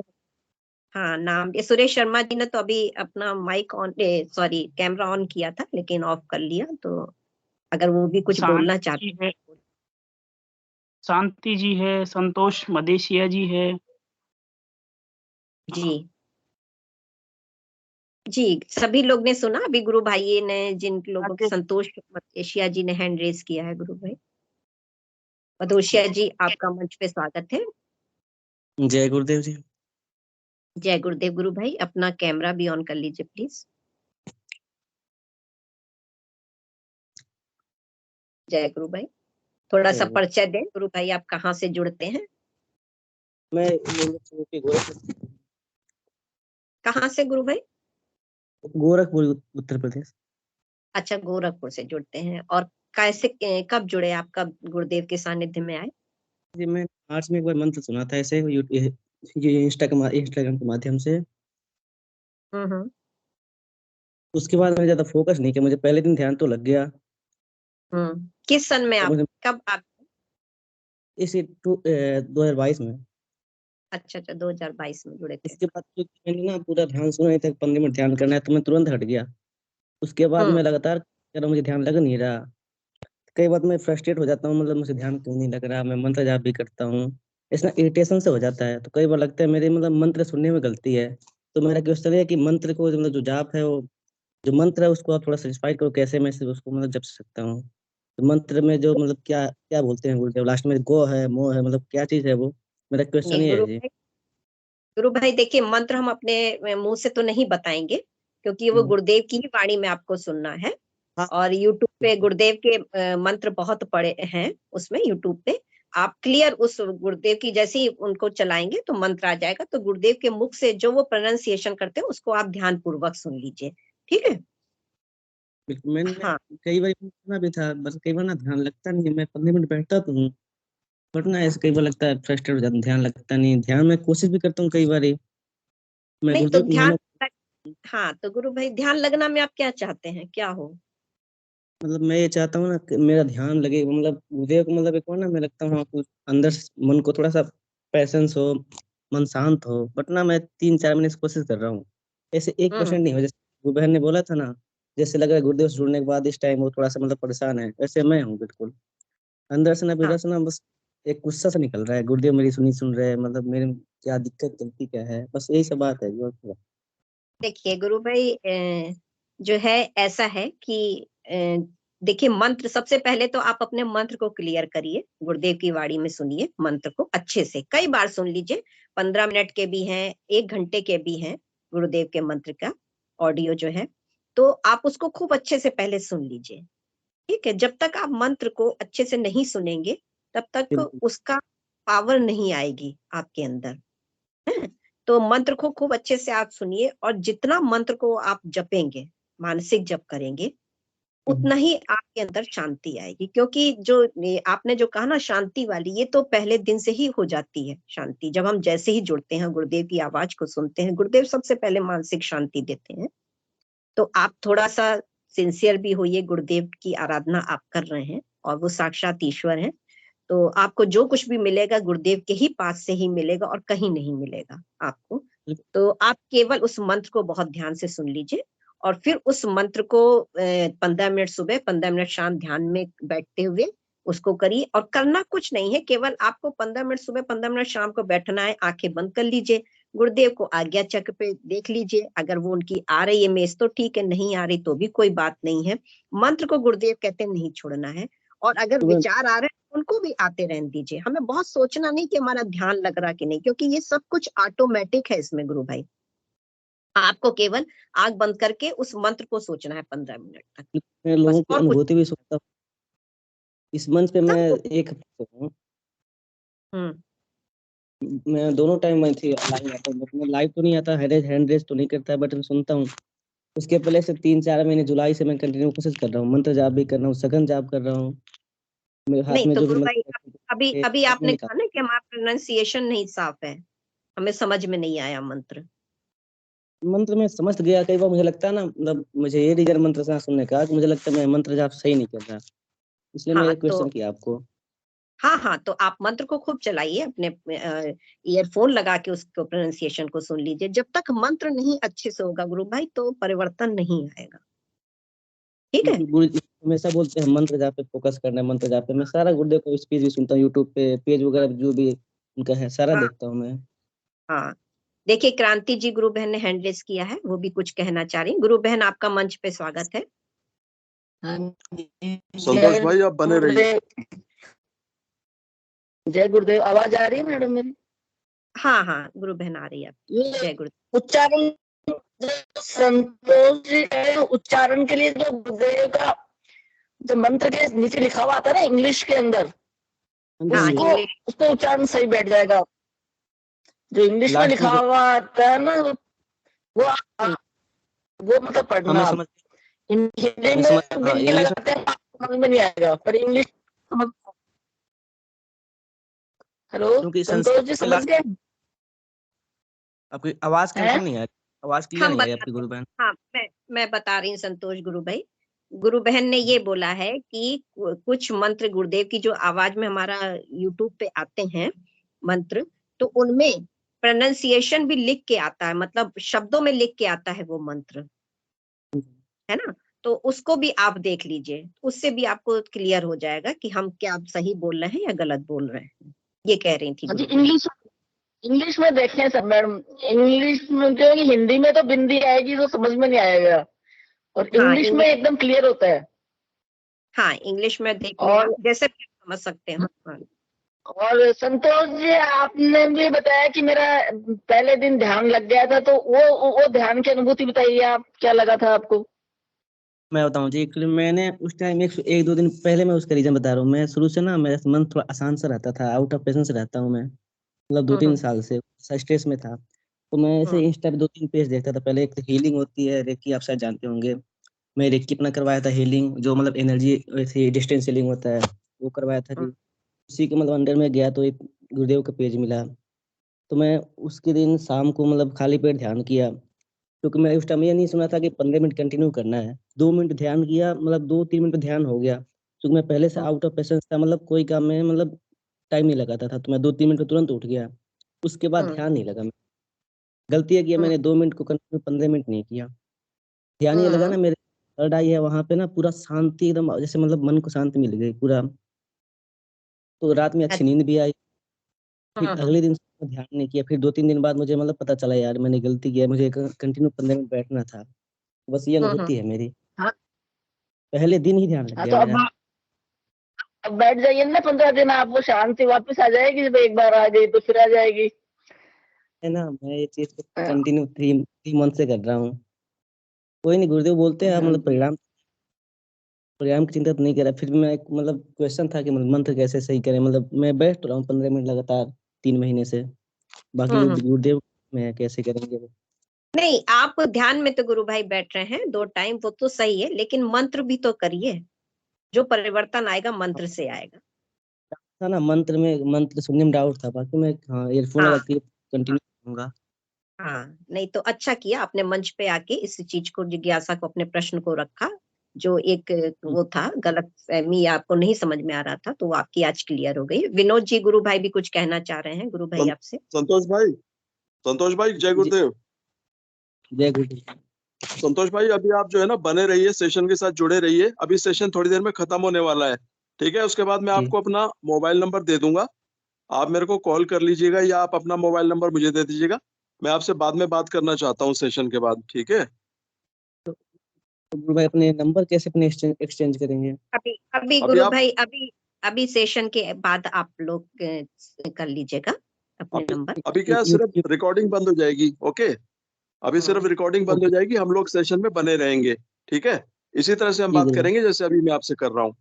Speaker 1: हाँ नाम, ये सुरेश शर्मा जी ने तो अभी अपना mic on, sorry camera on किया था लेकिन ऑफ कर लिया, तो अगर वो भी कुछ बोलना
Speaker 4: शांति
Speaker 1: चाहते
Speaker 4: जी है, शांति जी है, संतोष मदेशिया जी है।
Speaker 1: जी। जी सभी लोग ने सुना, अभी गुरु भाई ने जिन लोगों के,
Speaker 4: राजेश,
Speaker 1: संतोष एशिया जी ने हैंड रेस किया है गुरु भाई। मधुशिया जी आपका मंच पे स्वागत है।
Speaker 6: जय गुरुदेव जी।
Speaker 1: जय गुरुदेव। गुरु भाई अपना कैमरा भी ऑन कर लीजिए प्लीज। जय गुरु भाई, थोड़ा सा परिचय दें गुरु भाई, आप कहाँ से जुड़ते हैं?
Speaker 6: मैं गोरखपुर,
Speaker 1: कहाँ से गुरु भाई?
Speaker 6: गोरखपुर उत्तर प्रदेश।
Speaker 1: अच्छा, गोरखपुर से जुड़ते हैं। और कैसे, कब जुड़े आप, कब गुरुदेव के सानिध्य में आए?
Speaker 6: जी मैं मार्च में एक बार मंत्र सुना था ऐसे ये इंस्टाग्राम के माध्यम से।
Speaker 1: हम्म।
Speaker 6: उसके बाद मैंने ज्यादा फोकस नहीं किया, मुझे पहले दिन ध्यान तो लग गया।
Speaker 1: किस सन में
Speaker 6: तो
Speaker 1: आप,
Speaker 6: मुझे
Speaker 1: कब आप?
Speaker 6: इसी 2022 में।
Speaker 1: अच्छा अच्छा, 2022 में जुड़े थे।
Speaker 6: उसके बाद तो मैंने ना पूरा ध्यान सुना, नहीं था 15 मिनट ध्यान करना है तो मैं तुरंत हट गया। उसके बाद मैं
Speaker 1: हम्म।
Speaker 6: लगातार मुझे ध्यान लग नहीं रहा। कई बार मैं फ्रस्ट्रेट हो जाता हूँ, मतलब मुझे ध्यान क्यों नहीं लग रहा, मैं मंत्र जाप भी करता हूँ, इसमें इरिटेशन से हो जाता है। तो कई बार लगता है मेरे मतलब मंत्र सुनने में गलती है। तो मेरा क्वेश्चन है कि मंत्र को मतलब जो जाप है, वो जो मंत्र है उसको आप थोड़ा स्पेसिफाई करो, कैसे मैं से उसको मतलब जप सकता हूँ। तो मंत्र में जो मतलब क्या क्या बोलते हैं गुरुदेव, लास्ट में गो है मो है, मतलब क्या चीज है वो, मेरा क्वेश्चन
Speaker 1: नहीं
Speaker 6: ये है
Speaker 1: गुरु
Speaker 6: जी।
Speaker 1: भाई, गुरु भाई देखिए, मंत्र हम अपने मुंह से तो नहीं बताएंगे, क्योंकि वो
Speaker 6: हम्म,
Speaker 1: गुरुदेव की ही वाणी में आपको सुनना है।
Speaker 6: हाँ।
Speaker 1: और यूट्यूब पे गुरुदेव के मंत्र बहुत पड़े हैं, उसमें यूट्यूब पे आप क्लियर उस गुरुदेव की जैसे ही उनको चलाएंगे तो मंत्र आ जाएगा, तो गुरुदेव के मुख से जो वो प्रोनाउंसिएशन करते हैं उसको आप ध्यान पूर्वक सुन लीजिए, ठीक है?
Speaker 6: बिल्कुल, मैंने
Speaker 1: हाँ
Speaker 6: कई बार सुना भी था, बस कई बार ना ध्यान लगता नहीं है। मैं 15 मिनट बैठता तो हूँ, बट ना ऐसे कई बार लगता है फ्रस्ट्रेट हो जाता हूँ, ध्यान लगता नहीं। ध्यान में कोशिश भी करता हूँ कई बार मैं
Speaker 1: नहीं तो
Speaker 6: गुरुदेव
Speaker 1: ध्यान,
Speaker 6: मैंने
Speaker 1: हाँ तो गुरु भाई ध्यान लगना में आप क्या चाहते हैं, क्या हो?
Speaker 6: मतलब मैं ये चाहता हूँ ना कि मेरा ध्यान लगे, मतलब गुरुदेव को मतलब एक बार ना मैं लगता हूँ हाँ, कुछ अंदर से मन को थोड़ा सा पैसेंस हो, मन शांत हो। बट ना मैं 3-4 महीने से कोशिश कर रहा हूँ, ऐसे एक
Speaker 1: हम्म।
Speaker 6: परसेंट नहीं हो। जैसे गुरु बहन ने बोला था ना, जैसे लग रहा है गुरुदेव से जुड़ने के बाद इस टाइम वो थोड़ा सा मतलब परेशान है, वैसे मैं हूँ बिल्कुल। अंदर से ना
Speaker 1: हाँ
Speaker 6: मेरा से ना बस एक गुस्सा सा निकल रहा है, गुरुदेव मेरी सुनी सुन रहे हैं, मतलब मेरे में क्या दिक्कत गलती क्या है, बस यही सब बात है जी, और क्या।
Speaker 1: देखिए गुरु भाई, जो है ऐसा है कि देखिए, मंत्र सबसे पहले तो आप अपने मंत्र को क्लियर करिए, गुरुदेव की वाणी में सुनिए मंत्र को अच्छे से, कई बार सुन लीजिए। 15 मिनट के भी हैं, 1 घंटे के भी हैं गुरुदेव के मंत्र का ऑडियो जो है, तो आप उसको खूब अच्छे से पहले सुन लीजिए, ठीक है? जब तक आप मंत्र को अच्छे से नहीं सुनेंगे तब तक
Speaker 6: बिल्कुल
Speaker 1: उसका पावर नहीं आएगी आपके अंदर, है? तो मंत्र को खूब अच्छे से आप सुनिए, और जितना मंत्र को आप जपेंगे, मानसिक जप करेंगे, उतना ही आपके अंदर शांति आएगी। क्योंकि जो आपने जो कहा ना शांति वाली, ये तो पहले दिन से ही हो जाती है शांति। जब हम जैसे ही जुड़ते हैं, गुरुदेव की आवाज को सुनते हैं, गुरुदेव सबसे पहले मानसिक शांति देते हैं। तो आप थोड़ा सा सिंसियर भी होइए, गुरुदेव की आराधना आप कर रहे हैं और वो साक्षात ईश्वर है, तो आपको जो कुछ भी मिलेगा गुरुदेव के ही पास से ही मिलेगा और कहीं नहीं मिलेगा आपको। तो आप केवल उस मंत्र को बहुत ध्यान से सुन लीजिए और फिर उस मंत्र को 15 मिनट सुबह 15 मिनट शाम ध्यान में बैठते हुए उसको करिए। और करना कुछ नहीं है, केवल आपको 15 मिनट सुबह 15 मिनट शाम को बैठना है, आंखें बंद कर लीजिए, गुरुदेव को आज्ञा चक्र पे देख लीजिए। अगर वो उनकी आ रही है मेज तो ठीक है, नहीं आ रही तो भी कोई बात नहीं है। मंत्र को गुरुदेव कहते हैं नहीं छोड़ना है। और अगर विचार आ रहे हैं उनको भी आते रहने दीजिए। हमें बहुत सोचना नहीं कि हमारा ध्यान लग रहा कि नहीं, क्योंकि ये सब कुछ ऑटोमेटिक है इसमें गुरु भाई। आपको केवल आंख बंद करके उस मंत्र को सोचना है 15 मिनट तक।
Speaker 6: मैं लोगों की अनुभूति भी सुनता हूँ इस मंच पे। मैं एक मैं दोनों टाइम मैं थी लाइव आता हूँ, मैं लाइव तो नहीं आता, हैंड रेस तो नहीं करता, बट मैं सुनता हूँ। उसके पहले से 3-4 महीने जुलाई से मैं कंटिन्यू कोशिश कर रहा हूँ, मंत्र जाप भी कर रहा हूँ, सघन जाप कर रहा हूँ। मेरे हाथ
Speaker 1: नहीं
Speaker 6: में
Speaker 1: तो
Speaker 6: जो भी
Speaker 1: भाई अभी आपने कहा ना कि हमारा प्रोनाउंसिएशन नहीं साफ है, हमें समझ में नहीं आया मंत्र।
Speaker 6: मंत्र में समझ गया, कई बार मुझे लगता है ना, मतलब मुझे ये रीजन मंत्र से सुनने का मुझे लगता है मैं मंत्र जाप सही नहीं कर रहा, इसलिए मैं क्वेश्चन किया आपको।
Speaker 1: हाँ, तो आप मंत्र को खूब चलाइए, अपने ईयरफोन लगा के उसको प्रोनाउंसिएशन को सुन लीजिए। जब तक मंत्र नहीं अच्छे से होगा गुरु भाई तो परिवर्तन नहीं आएगा, ठीक है।
Speaker 6: हमेशा बोलते हैं मंत्र जाप पे फोकस करना है, मंत्र जाप पे। मैं सारा गुरुदेव को स्पीच भी सुनता हूँ, यूट्यूब पे पेज वगैरह जो भी उनका है सारा देखता हूँ मैं।
Speaker 1: हाँ देखिए, क्रांति जी गुरु बहन ने हैंड रेस किया है, वो भी कुछ कहना चाह रही। गुरु बहन आपका मंच पे स्वागत है।
Speaker 7: संतोष भाई आप बने रहिए। जय गुरुदेव। आवाज आ रही है मैडम मेरी?
Speaker 1: हाँ गुरु बहन आ रही है। जय गुरुदेव।
Speaker 7: उच्चारण संतोष जी उच्चारण के लिए जो गुरुदेव का जो मंत्र के नीचे लिखा हुआ आता है ना इंग्लिश के अंदर, उसको उच्चारण सही बैठ जाएगा। जो इंग्लिश में लिखा हुआ आता है ना वो मतलब पढ़ना। हिंदी में समझ में नहीं आएगा, पर इंग्लिश समझ। हेलो संतोष जी समझ गए?
Speaker 6: आपकी आवाज क्लियर नहीं आ रही, आवाज क्लियर नहीं आ रही आपकी गुरु बहन।
Speaker 1: हाँ मैं बता रही हूँ संतोष गुरु भाई। गुरु बहन ने ये बोला है कि कुछ मंत्र गुरुदेव की जो आवाज में हमारा यूट्यूब पे आते हैं मंत्र, तो उनमें प्रोनाउंसिएशन भी लिख के आता है, मतलब शब्दों में लिख के आता है वो मंत्र, है ना। तो उसको भी आप देख लीजिए, उससे भी आपको क्लियर हो जाएगा कि हम क्या सही बोल रहे हैं या गलत बोल रहे हैं। ये कह रही थी।
Speaker 7: इंग्लिश में देखें सब मैडम, इंग्लिश में क्योंकि हिंदी में तो बिंदी आएगी तो समझ में नहीं आएगा, और इंग्लिश में एकदम क्लियर होता है।
Speaker 1: हाँ इंग्लिश में देखने जैसे समझ सकते हैं।
Speaker 7: और संतोष जी आपने भी बताया कि मेरा पहले दिन ध्यान लग गया था, तो वो ध्यान की अनुभूति बताइए, आप क्या लगा था आपको?
Speaker 6: मैं बताऊं जी, एक्चुअली मैंने उस टाइम 1-2 दिन पहले मैं उसका रीजन बता रहा हूँ। मैं शुरू से ना मेरा मन थोड़ा आसान सा रहता था, आउट ऑफ पेशेंस रहता हूँ मैं, मतलब 2-3 साल से स्ट्रेस में था। तो मैं ऐसे इंस्टा पे 2-3 पेज देखता था। पहले एक हीलिंग होती है रेकी, आप शायद जानते होंगे। मैं रेकी अपना करवाया था हीलिंग, जो मतलब एनर्जी वैसे डिस्टेंस हीलिंग होता है वो करवाया था जी। उसी के मतलब अंडर में गया तो एक गुरुदेव का पेज मिला, तो मैं उसके दिन शाम को मतलब खाली पेट ध्यान किया, क्योंकि मैं उस टाइम ये नहीं सुना था कि 15 मिनट कंटिन्यू करना है। 2 मिनट ध्यान किया, मतलब 2-3 मिनट ध्यान हो गया, क्योंकि मैं पहले से आउट ऑफ पेशेंस था, मतलब कोई काम में मतलब टाइम नहीं लगाता था। तो मैं 2-3 मिनट तुरंत उठ गया, उसके बाद ध्यान नहीं लगा। गलती है कि मैंने 2 मिनट को कंटिन्यू 15 मिनट नहीं किया। ध्यान ये लगा ना, मेरे थर्ड आई है वहां पे ना, पूरा शांति एकदम, जैसे मतलब मन को शांति मिल गई पूरा। तो रात में अच्छी नींद भी आई। फिर अगले दिन ध्यान नहीं किया, फिर 2-3 दिन बाद मुझे मतलब पता चला यार मैंने गलती किया, मुझे कंटिन्यू 15 मिनट बैठना था। बस ये अनुभूति है मेरी। पहले दिन ही ध्यान लग गया मेरा।
Speaker 7: अब बैठ जाइए ना 15 दिन, आपको शांति वापस आ जाएगी। जब एक बार आ गई तो फिर आ जाएगी,
Speaker 6: है ना। मैं ये चीज कंटिन्यू 3 मंथ से कर रहा हूँ। कोई नहीं, गुरुदेव बोलते हैं मतलब परिणाम की चिंता तो नहीं कर रहा। फिर भी मैं एक मतलब क्वेश्चन था कि मंत्र कैसे सही करें। मतलब मैं बैठ रहा हूँ 15 मिनट लगातार 3 महीने से, बाकी जो गुरुदेव में कैसे करेंगे।
Speaker 1: नहीं, आप ध्यान में तो गुरु भाई बैठ रहे हैं 2 टाइम, वो तो सही है, लेकिन मंत्र भी तो करिए। जो परिवर्तन आएगा मंत्र से आएगा।
Speaker 6: था ना, मंत्र सुनने में डाउट था, बाकी मैं हाँ ईयरफोन
Speaker 1: हाँ
Speaker 6: लगा के कंटिन्यू करूंगा।
Speaker 1: हाँ, नहीं तो अच्छा किया आपने मंच पे आके इस चीज को, जिज्ञासा को, अपने प्रश्न को रखा। जो एक वो था गलत फहमी, आपको नहीं समझ में आ रहा था, तो वो आपकी आज क्लियर हो गई। विनोद जी, गुरु भाई भी कुछ कहना चाह रहे हैं गुरु भाई आपसे।
Speaker 2: संतोष भाई जय
Speaker 6: जी,
Speaker 2: गुरुदेव।
Speaker 6: जय गुरुदेव।
Speaker 2: संतोष भाई, अभी आप जो है ना बने रहिए, सेशन के साथ जुड़े रहिए। अभी सेशन थोड़ी देर में खत्म होने वाला है, ठीक है? उसके बाद मैं
Speaker 6: जी
Speaker 2: आपको अपना मोबाइल नंबर दे दूंगा, आप मेरे को कॉल कर लीजिएगा, या आप अपना मोबाइल नंबर मुझे दे दीजिएगा। मैं आपसे बाद में बात करना चाहता हूँ सेशन के बाद, ठीक है?
Speaker 6: तो गुरु भाई अपने नंबर कैसे अपने एक्सचेंज करेंगे?
Speaker 1: अभी अभी
Speaker 2: अभी
Speaker 1: गुरु
Speaker 2: आप
Speaker 1: भाई, अभी सेशन के बाद आप लोग कर लीजिएगा अपने
Speaker 2: अभी
Speaker 1: नंबर।
Speaker 2: अभी क्या है, सिर्फ रिकॉर्डिंग बंद हो जाएगी, ओके? अभी
Speaker 1: हाँ
Speaker 2: सिर्फ रिकॉर्डिंग बंद हो
Speaker 6: ओके।
Speaker 2: जाएगी, हम लोग सेशन में बने रहेंगे, ठीक है? इसी तरह से हम
Speaker 6: जी
Speaker 2: बात
Speaker 6: गुरु भाई।
Speaker 2: करेंगे जैसे अभी मैं आपसे कर रहा हूँ।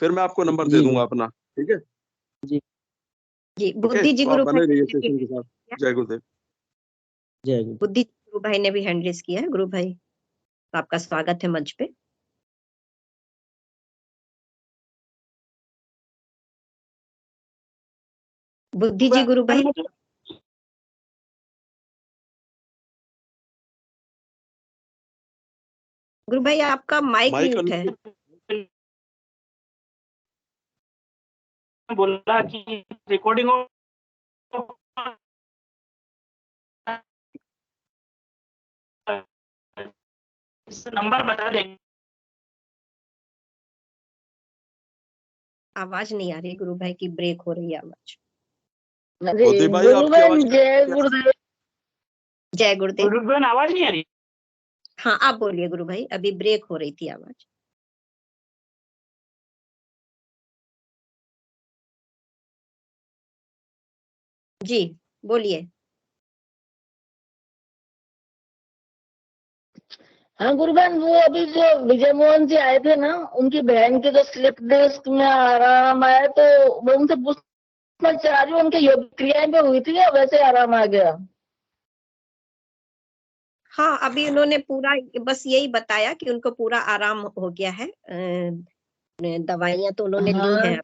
Speaker 2: फिर मैं आपको नंबर दे
Speaker 6: जी गुरु
Speaker 2: दूंगा अपना, ठीक है?
Speaker 6: जी।
Speaker 1: जी,
Speaker 2: ओके,
Speaker 1: बुद्धि जी
Speaker 2: तो आप
Speaker 1: गुरु भाई
Speaker 2: बने रहिए
Speaker 1: ने भी
Speaker 2: सेशन के
Speaker 1: hand
Speaker 2: साथ।
Speaker 1: raise किया।
Speaker 2: जय गुरुदेव।
Speaker 6: जय गुरु।
Speaker 1: बुद्धि जी गुरु भाई ने भी हैंड रेस किया है गुरु भाई, तो आपका स्वागत है मंच पे। बुद्धि जी गुरु भाई। गुरु भाई आपका माइक
Speaker 2: माइक
Speaker 1: म्यूट है।
Speaker 4: बोला कि रिकॉर्डिंग नंबर बता देंगे।
Speaker 1: आवाज नहीं आ रही गुरु भाई की, ब्रेक हो रही है आवाज।
Speaker 7: अरे
Speaker 2: बुद्धि भाई,
Speaker 7: गुरु
Speaker 2: आपकी
Speaker 7: बहन
Speaker 2: आवाज
Speaker 7: जय गुरुदेव।
Speaker 1: जय गुरुदेव।
Speaker 4: गुरुदेव आवाज नहीं आ रही?
Speaker 1: हाँ, आप बोलिए गुरु भाई, अभी ब्रेक हो रही थी आवाज। जी बोलिए।
Speaker 7: हाँ गुरु बहन, वो अभी जो विजय मोहन जी आए थे ना, उनकी बहन के जो स्लिप डिस्क में आराम आया, तो वो उनसे पूछना चाह रही हूँ, उनकी योग क्रियाएं भी हुई थी या वैसे आराम आ गया?
Speaker 1: हाँ, अभी उन्होंने पूरा बस यही बताया कि उनको पूरा आराम हो गया है। दवाइयां तो उन्होंने ली
Speaker 7: हाँ,
Speaker 1: हैं।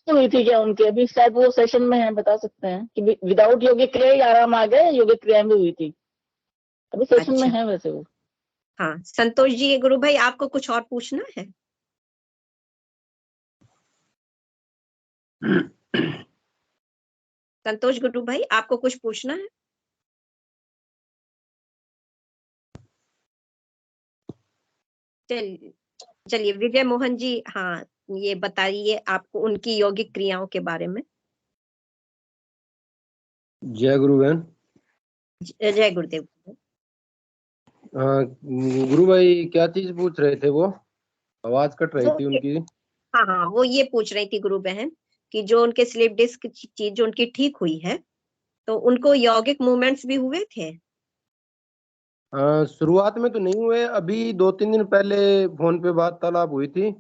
Speaker 7: हुई थी क्या उनकी? अभी शायद वो सेशन में है, बता सकते हैं कि विदाउट योगिक क्रिया ही आराम आ गए, योगिक क्रियाएं भी हुई थी? अभी सेशन में
Speaker 1: अच्छा,
Speaker 7: है वैसे वो।
Speaker 1: हाँ संतोष जी गुरु भाई, आपको कुछ और पूछना है? संतोष गुरु भाई, आपको कुछ पूछना है? चलिए विजय मोहन जी, हाँ ये बताइए आपको उनकी यौगिक क्रियाओं के बारे में।
Speaker 3: जय गुरु बहन।
Speaker 1: जय गुरुदेव।
Speaker 3: गुरु भाई क्या चीज पूछ रहे थे? वो आवाज कट रही
Speaker 1: वो
Speaker 3: थी उनकी।
Speaker 1: हाँ हाँ, वो ये पूछ रही थी गुरु बहन कि जो उनके स्लिप डिस्क चीज जो उनकी ठीक हुई है, तो उनको यौगिक मूवमेंट्स भी हुए थे?
Speaker 3: शुरुआत में तो नहीं हुए, अभी 2-3 दिन पहले फोन पे वार्तालाप हुई थी,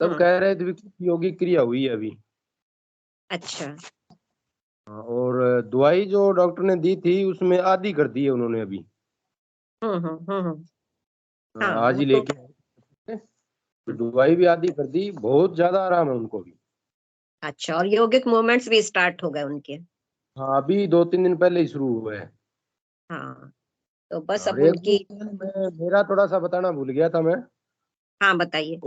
Speaker 3: तब कह रहे थे कि योगी क्रिया हुई है अभी।
Speaker 1: अच्छा।
Speaker 3: और दवाई जो डॉक्टर ने दी थी उसमें आधी कर दी है उन्होंने अभी।
Speaker 1: हाँ
Speaker 3: आज
Speaker 1: वो
Speaker 3: ही
Speaker 1: तो।
Speaker 3: लेके आए, तो दवाई भी आधी कर दी, बहुत ज्यादा आराम है उनको भी।
Speaker 1: अच्छा, और यौगिक मूवमेंट्स भी स्टार्ट हो गए उनके?
Speaker 3: हाँ, अभी 2-3 दिन पहले ही शुरू हुए हैं।
Speaker 1: हाँ, तो बस
Speaker 3: और
Speaker 1: अब
Speaker 3: एक
Speaker 1: उनकी।
Speaker 3: चीज मेरा थोड़ा सा बताना भूल गया था मैं।
Speaker 1: हाँ बताइए।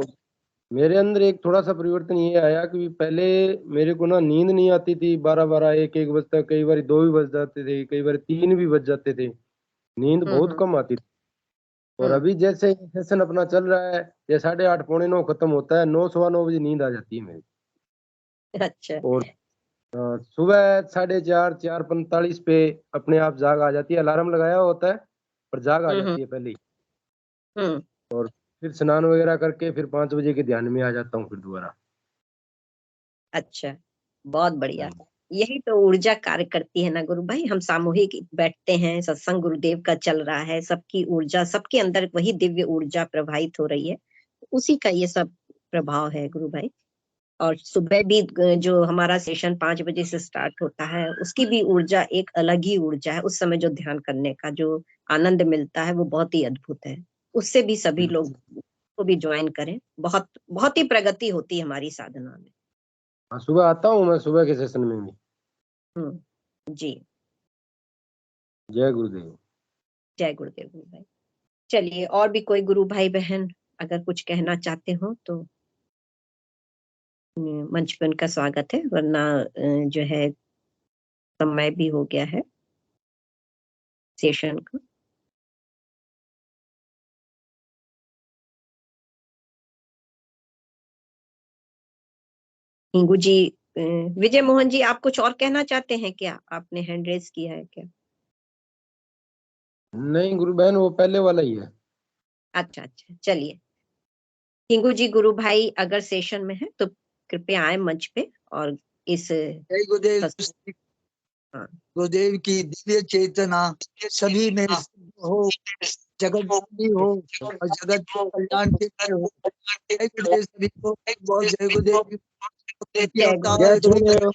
Speaker 3: मेरे अंदर एक थोड़ा सा परिवर्तन ये आया कि पहले मेरे को ना नींद नहीं आती थी, 12-12 1-1 बजे तक, कई बार 2 भी बज जाते थे, कई बार 3 भी बज जाते थे, नींद बहुत
Speaker 1: हम्म।
Speaker 3: कम आती थी। और
Speaker 1: हम्म।
Speaker 3: अभी जैसे सेशन अपना चल रहा है, ये 8:30 पौने 9 खत्म होता है, 9 सवा 9 बजे नींद आ जाती है मेरी।
Speaker 1: अच्छा।
Speaker 3: और सुबह 4:30 4:45 पे अपने आप जाग आ जाती है, अलार्म लगाया होता है पर जाग आ
Speaker 1: हम्म।
Speaker 3: जाती है पहले ही।
Speaker 1: हम्म।
Speaker 3: और फिर स्नान वगैरह करके फिर 5 बजे के ध्यान में आ जाता हूँ फिर दोबारा।
Speaker 1: अच्छा, बहुत बढ़िया।
Speaker 3: हाँ।
Speaker 1: यही तो ऊर्जा कार्य करती है ना गुरु भाई। हम सामूहिक बैठते हैं, सत्संग गुरुदेव का चल रहा है, सबकी ऊर्जा, सबके अंदर वही दिव्य ऊर्जा प्रवाहित हो रही है, उसी का ये सब प्रभाव है गुरु भाई। और सुबह भी जो हमारा सेशन 5 बजे से स्टार्ट होता है, उसकी भी ऊर्जा एक अलग ही ऊर्जा है। उस समय जो ध्यान करने का जो आनंद मिलता है वो बहुत ही अद्भुत है। उससे भी सभी लोग को भी ज्वाइन करें। बहुत बहुत ही प्रगति होती है हमारी साधना में।
Speaker 3: हाँ, सुबह आता हूँ मैं, सुबह के सेशन में भी।
Speaker 1: जी,
Speaker 3: जय गुरुदेव।
Speaker 1: जय गुरुदेव गुरु भाई। चलिए, और भी कोई गुरु भाई बहन अगर कुछ कहना चाहते हो तो मंच पे उनका स्वागत है, वरना जो है समय भी हो गया है सेशन का। हिंगू जी, विजय मोहन जी, आप कुछ और कहना चाहते हैं क्या? आपने हैंड रेज किया है क्या?
Speaker 3: नहीं गुरु बहन, वो पहले वाला ही है।
Speaker 1: अच्छा अच्छा, चलिए। हिंगू जी गुरु भाई अगर सेशन में है तो कृपया आए मंच पे और इस
Speaker 8: जय गुरुदेव।
Speaker 1: हाँ।
Speaker 8: गुरुदेव की दिव्य चेतना सभी में हो, जगत हो और जगत को कल्याण के लिए हो। जय गुरुदेव सभी को बहुत जय गुरुदेव।
Speaker 1: जय गुरुदेव।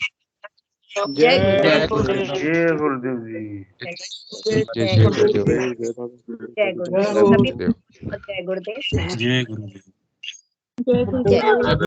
Speaker 3: जय
Speaker 1: जय
Speaker 3: गुरुदेव।
Speaker 9: जय गुरुदेव जी।
Speaker 1: जय गुरुदेव। जय गुरुदेव।
Speaker 9: जय गुरुदेव।
Speaker 1: जय गुरुदेव।
Speaker 9: जय गुरुदेव।
Speaker 1: जय गुरुदेव।